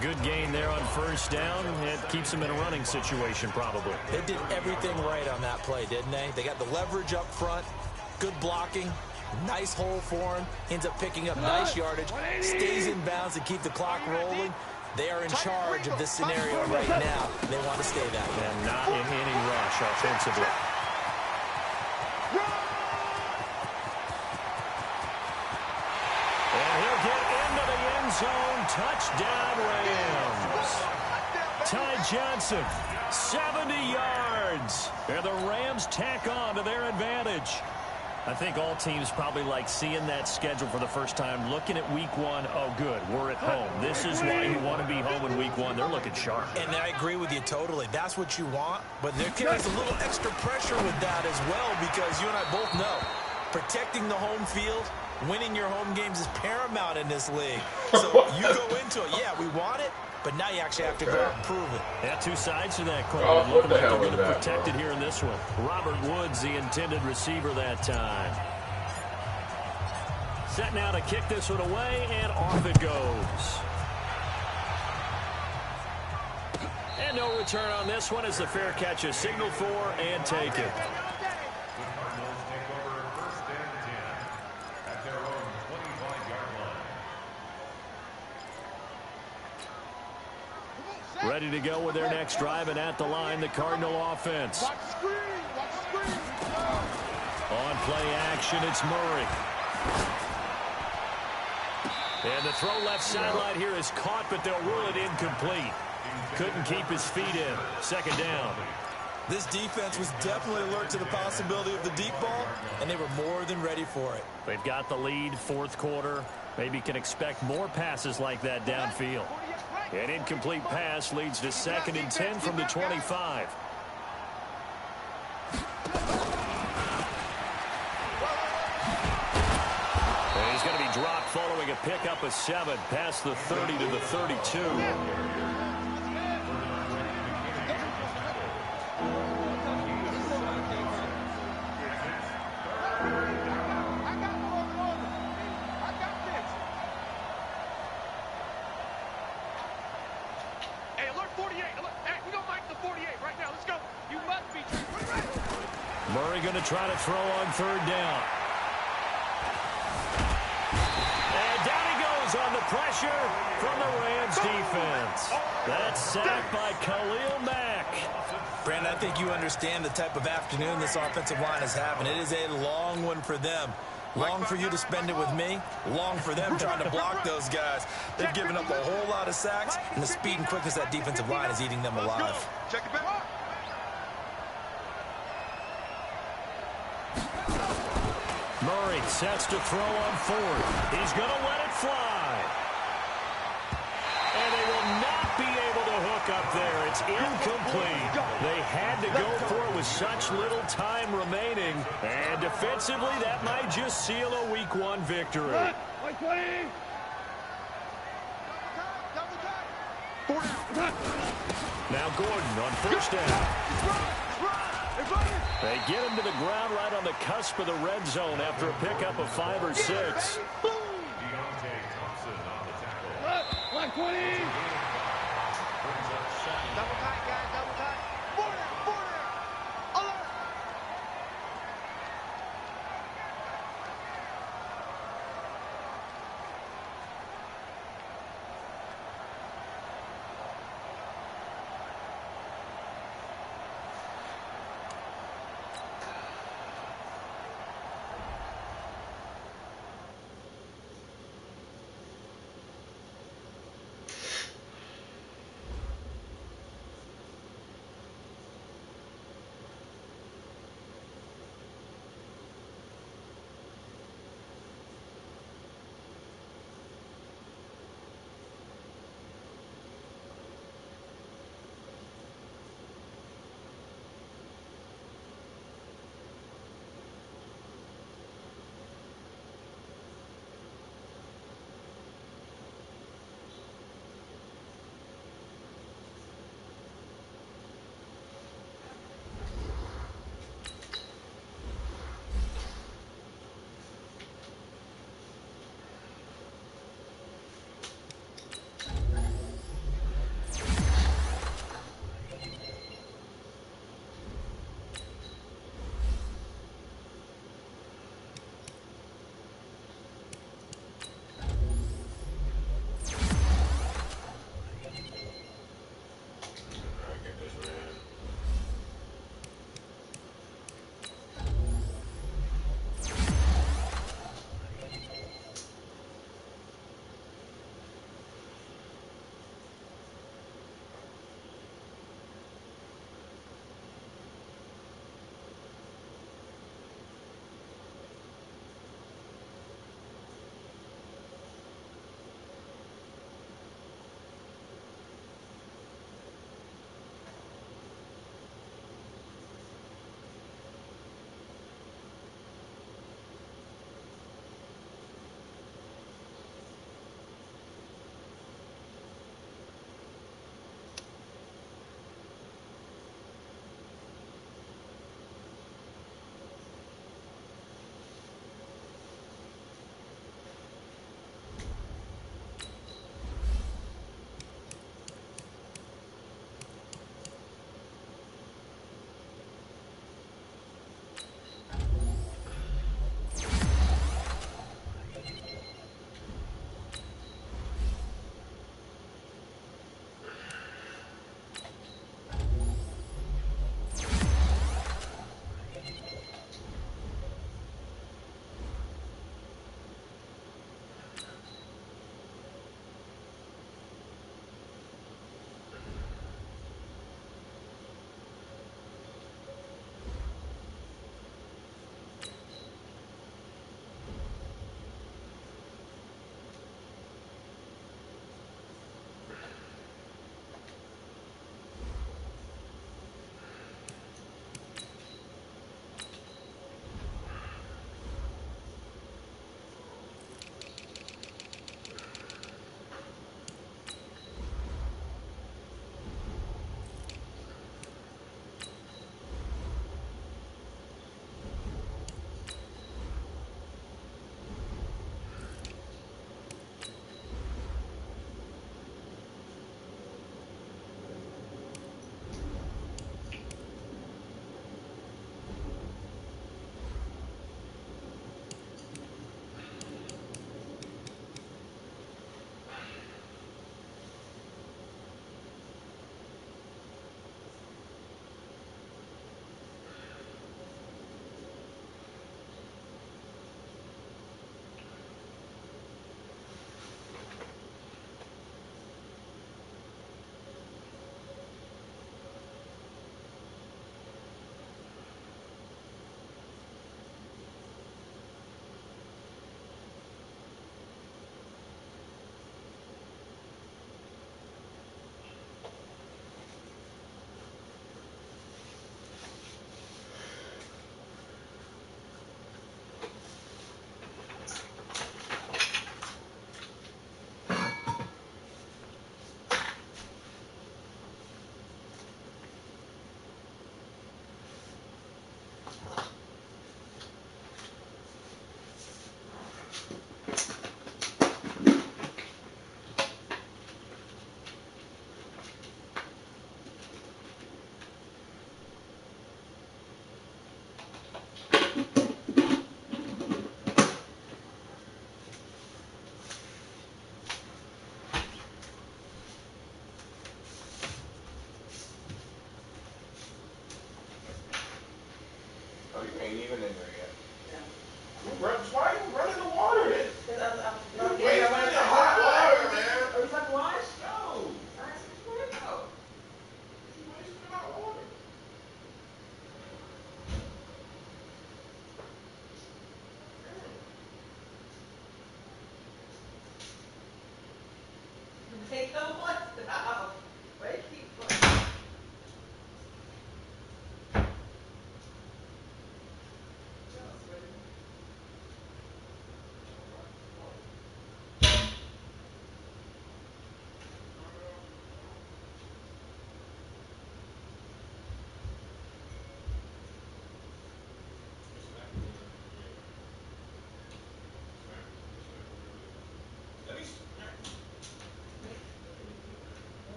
A: Good gain there on first down. It keeps them in a running situation, probably.
C: They did everything right on that play, didn't they? They got the leverage up front, good blocking, nice hole for him, ends up picking up nice yardage, stays in bounds to keep the clock rolling. They are in charge of this scenario right now. They want to stay that way.
A: And not in any rush offensively. And he'll get into the end zone. Touchdown, Rams. Ty Johnson, 70 yards. And the Rams tack on to their advantage. I think all teams probably like seeing that schedule for the first time, looking at week one. Oh, good, we're at home. This is why you want to be home in week one. They're looking sharp.
C: And I agree with you totally. That's what you want, but there carries a little extra pressure with that as well, because you and I both know protecting the home field, winning your home games is paramount in this league. So you go into it, yeah, we want it, but now you actually have to go out and prove it.
A: Yeah, two sides to that coin.
D: Oh, what the hell
A: they're
D: was
A: going to
D: that,
A: protect
D: bro?
A: it here in this one. Robert Woods, the intended receiver that time. Set now to kick this one away, and off it goes. And no return on this one as the fair catch is signaled for and taken.
E: The Cardinals take over first and 10 at their own 25-yard line.
A: Ready to go with their next drive, and at the line, the Cardinal offense.
B: Watch the screen. Watch the screen.
A: On play action, it's Murray. And the throw left sideline here is caught, but they'll rule it incomplete. Couldn't keep his feet in. Second down.
C: This defense was definitely alert to the possibility of the deep ball, and they were more than ready for it.
A: They've got the lead, fourth quarter. Maybe can expect more passes like that downfield. An incomplete pass leads to 2nd and 10 from the 25. And he's going to be dropped following a pickup of 7 past the 30 to the 32.
F: Hey, alert 48. Alert. Hey, we don't like the 48 right now. Let's go. You must be.
A: Murray going to try to throw on 3rd down. And down he goes on the pressure from the Rams defense. That's sacked by Khalil Mack.
C: Brandon, I think you understand the type of afternoon this offensive line is having. It is a long one for them. Long for you to spend it with me. Long for them trying to block those guys. They've given up a whole lot of sacks, and the speed and quickness of that defensive line is eating them alive.
B: Check it back.
A: Murray sets to throw on 4th. He's going to let it fly. And they will not be able to hook up there. It's incomplete. They had to go for it with such little time remaining. And defensively, that might just seal a week 1 victory. Now Gordon on 1st down. They get him to the ground right on the cusp of the red zone after a pickup of 5 or 6.
E: Deontay Thompson on the tackle.
B: Brings up 7. Double tight, guys. Double tight. Border. Alert.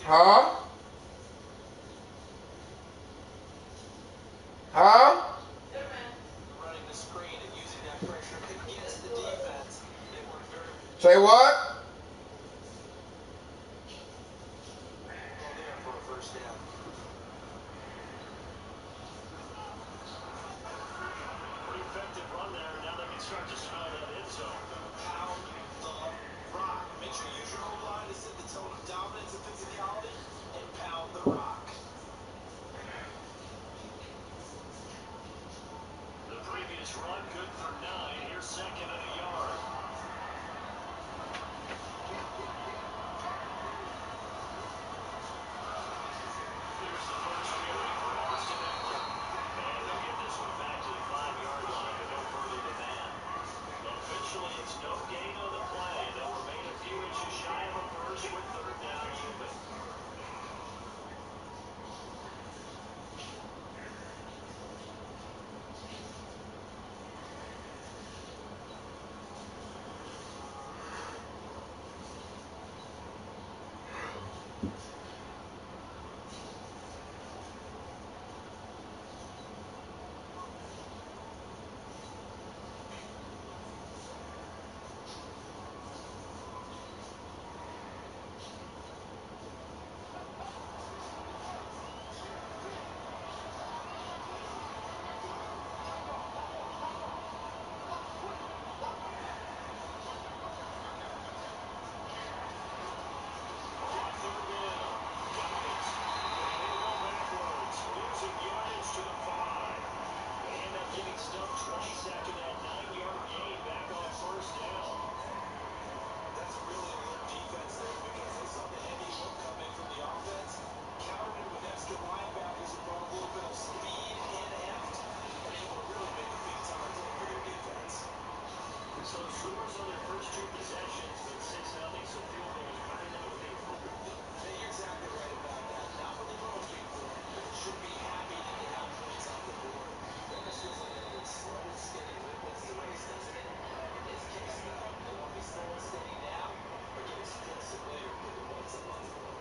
D: Huh? Huh?
C: Running the screen and using that pressure against the defense. They work very
D: Say what?
C: well there for a first down.
A: Pretty effective run there. Now they can start to smell that end zone.
C: Pound the rock. Make sure you use your O-line to set the tone of dominance and physicality and pound the rock.
A: The previous run, good for 9. Here's second and a yard. Here's the first carry for Austin Eckler. And they'll get this one back to the 5-yard line, but no further than that. Officially, it's no gain on the play. They'll remain a few inches shy of a first with third down open. So Steelers on their first 2 possessions, but 6-0, so field goal is probably not what they were hoping for.
C: You're exactly right about that. Not what they were hoping for, but they should be happy that they have points on the board. That just feels like a slow and steady wins the race, doesn't it? In this case, though, they want to be slow and steady now, or get explosive later and put the points up on the board.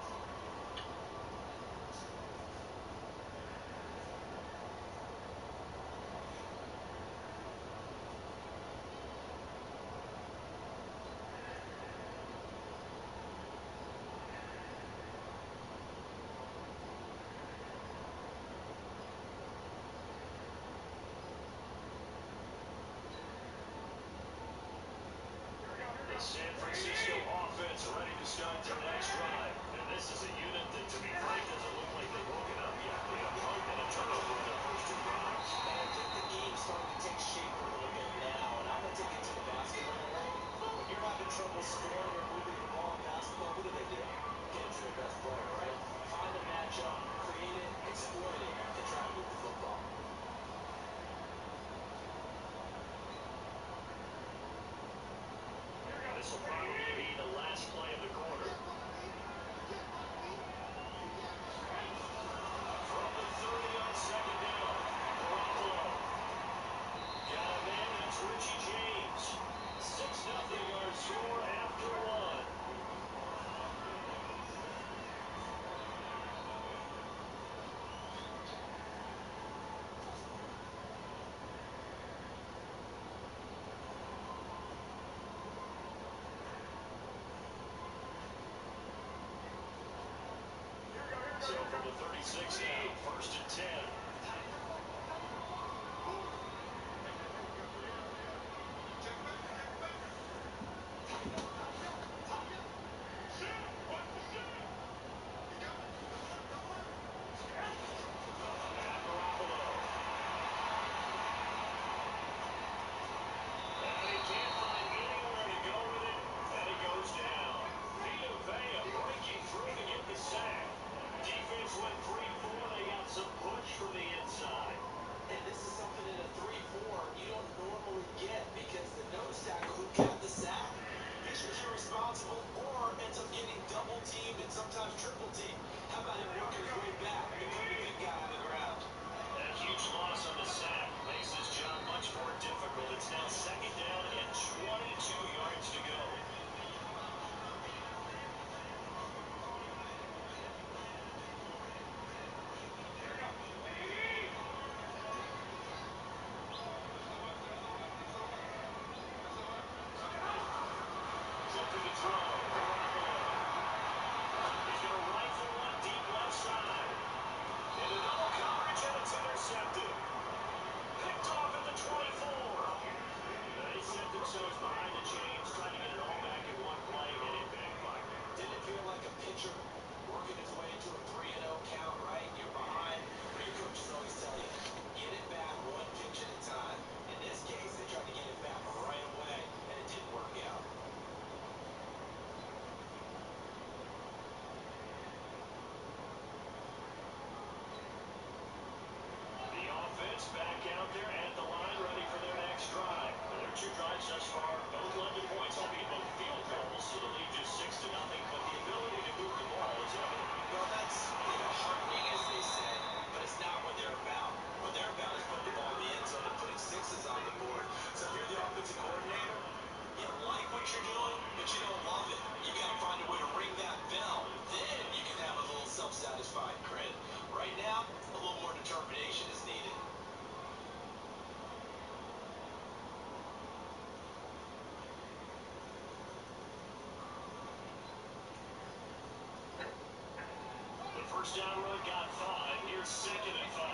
A: The San Francisco offense ready to start their next drive. And this is a unit that, to be frank, doesn't look like they've woken up yet. They got punt and a turnover in their first 2 drives.
C: And I think the game's starting to take shape a little bit now, and I'm going to take it to the basketball world. When you're having trouble scoring or moving the ball in basketball, what do? Get to your best player, right? Find a matchup, create it, exploit it, and try to move the football.
A: This will probably be the last play of the quarter. From the 30 on second down, Garoppolo. Got a man, that's Richie James. 6-0 our score after 1. So from the 36 now, 1st and 10. Defense went 3-4. They got some push from the first down run got 5. Here's second and 5.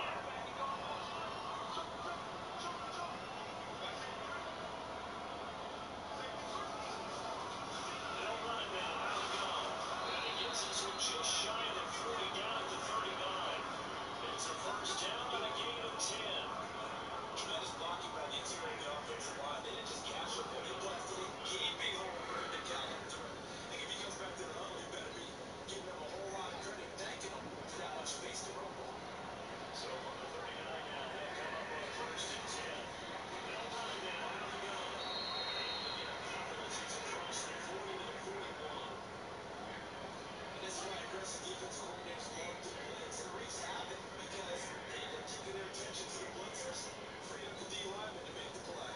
A: They'll run it now. Out we go. And he gets this one just shy of the 40 down at the 39. It's a first down and a gain of 10.
G: Tremendous blocking by the interior of the offensive line. They didn't just capture him, they blasted a gaping hole for him to get into it. I think if he comes back to the huddle, he better be giving him a whole lot of credit, thanking him for that much space to run ball.
A: So from the 39 now, they'll come up on first and 10. They'll run it now. Out we go. And they get a couple as it's across the 40 to the 41.
G: And this is why aggressive defensive coordinators love to blitz. And it wreaks havoc because they end up keeping their attention to the blitzers, freeing up the D lineman to make the play.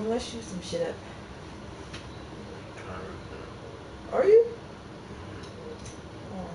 H: let's shoot some shit up. Are you? Oh.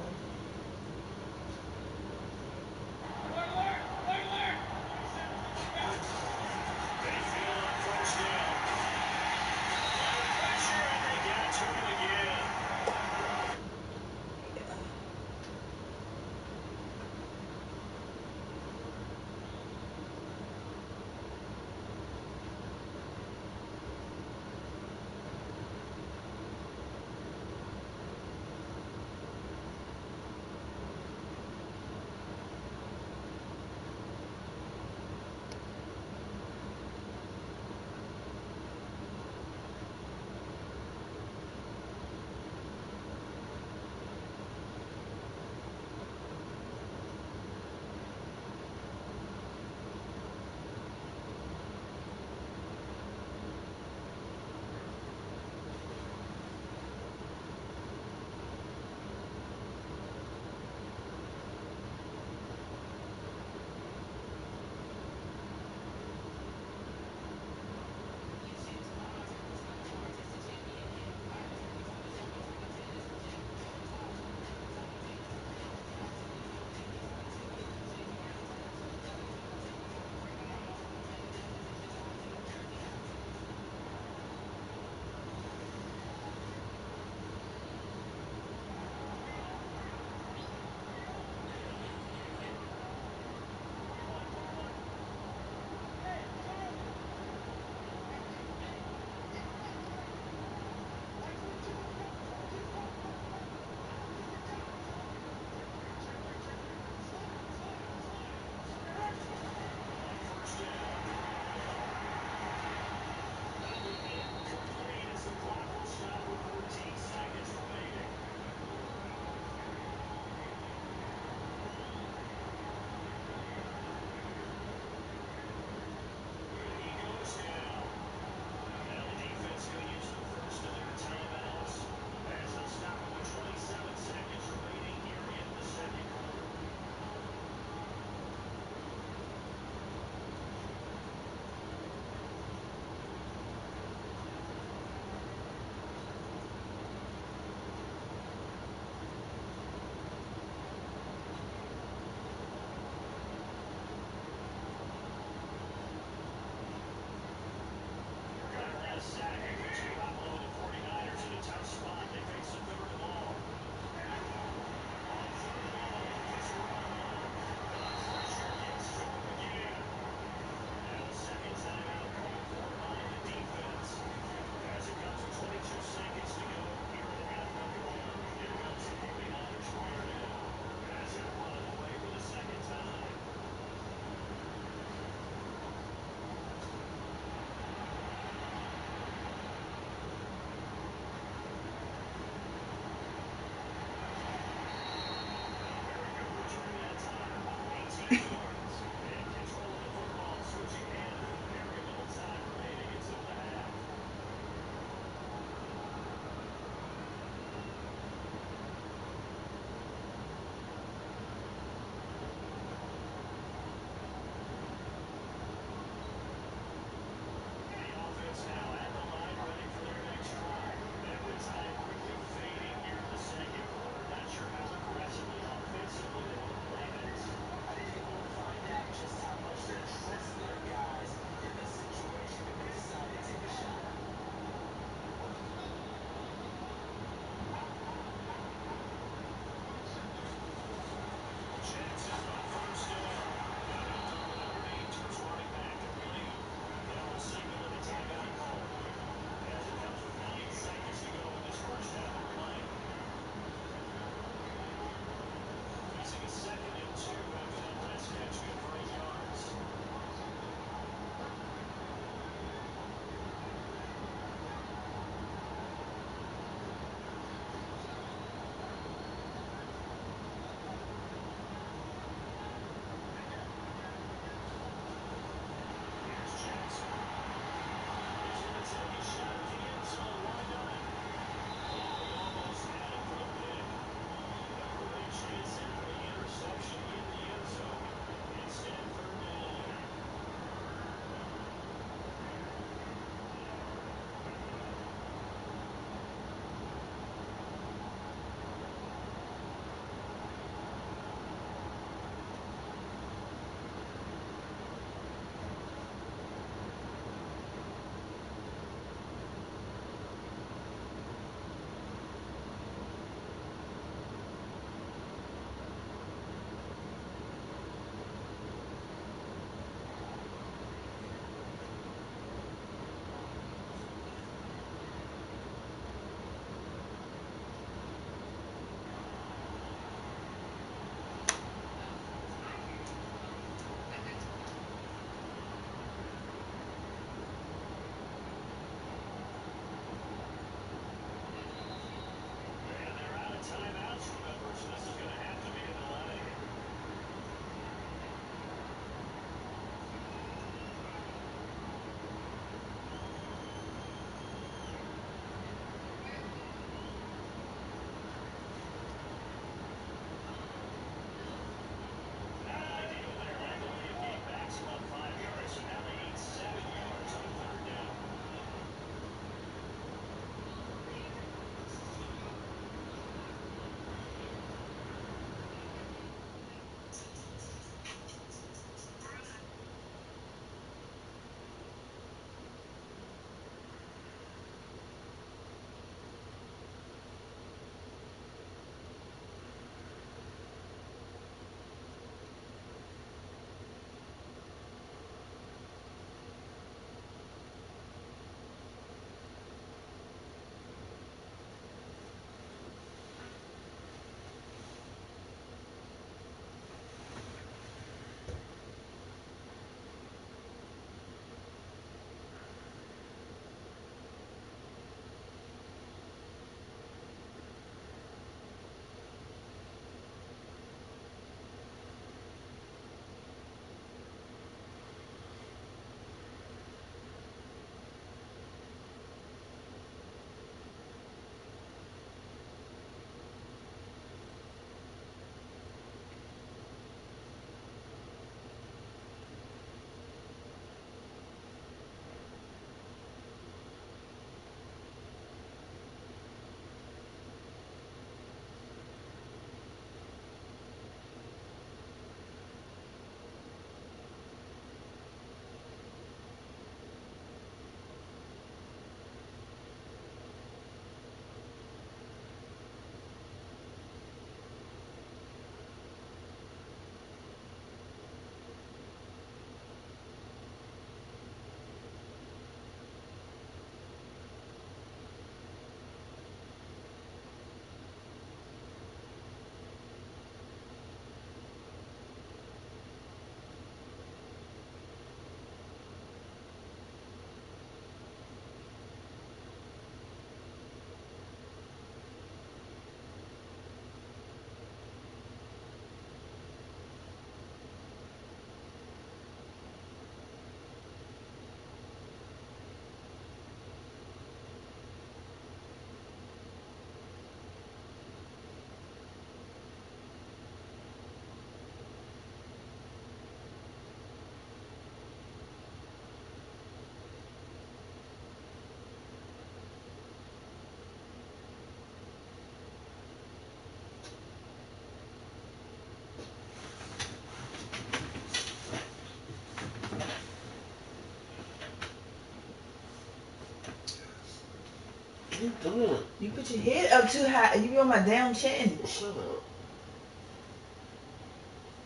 I: you doing?
H: You put your head up too high. You be on my damn chin.
I: Shut up.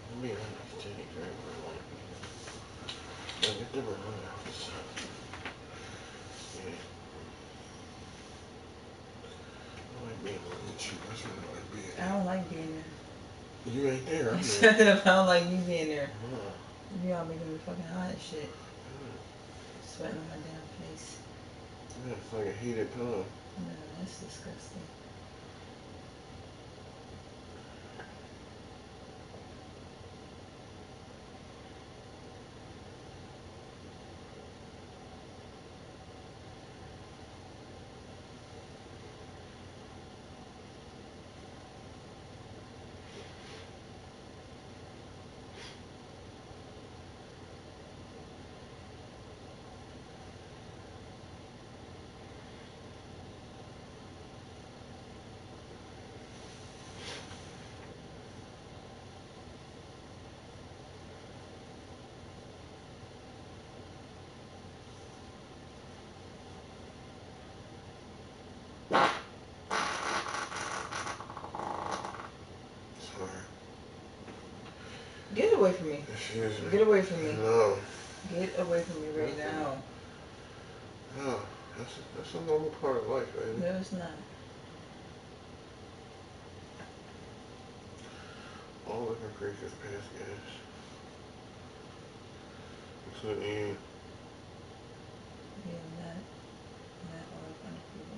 I: Let me understand exactly what I want to be. Now get the relax. Yeah. I like being with you. That's what I like being.
H: I don't like being there.
I: You ain't there. I'm
H: Shut
I: there.
H: up. I don't like you being there.
I: Uh,
H: You all making me fucking hot and shit. Sweating on my damn face.
I: yeah, it's like a heated pillow.
H: No, that's disgusting.
I: Sorry.
H: Get away from me.
I: Excuse me.
H: Get away from me.
I: No.
H: Get away from me right now.
I: No. That's a normal part of life, baby.
H: No, it's not.
I: All living creatures pass gas. Including you.
H: Yeah, not all kind of people.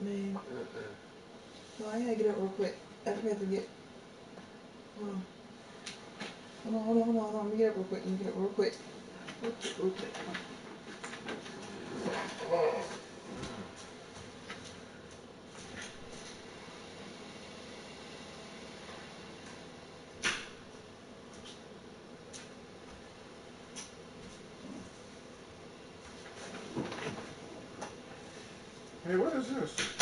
H: Man. No, I gotta get up real quick. I forgot to get. Hold on. Hold on. Let me get up real quick. Real quick.
I: Hey, what is this?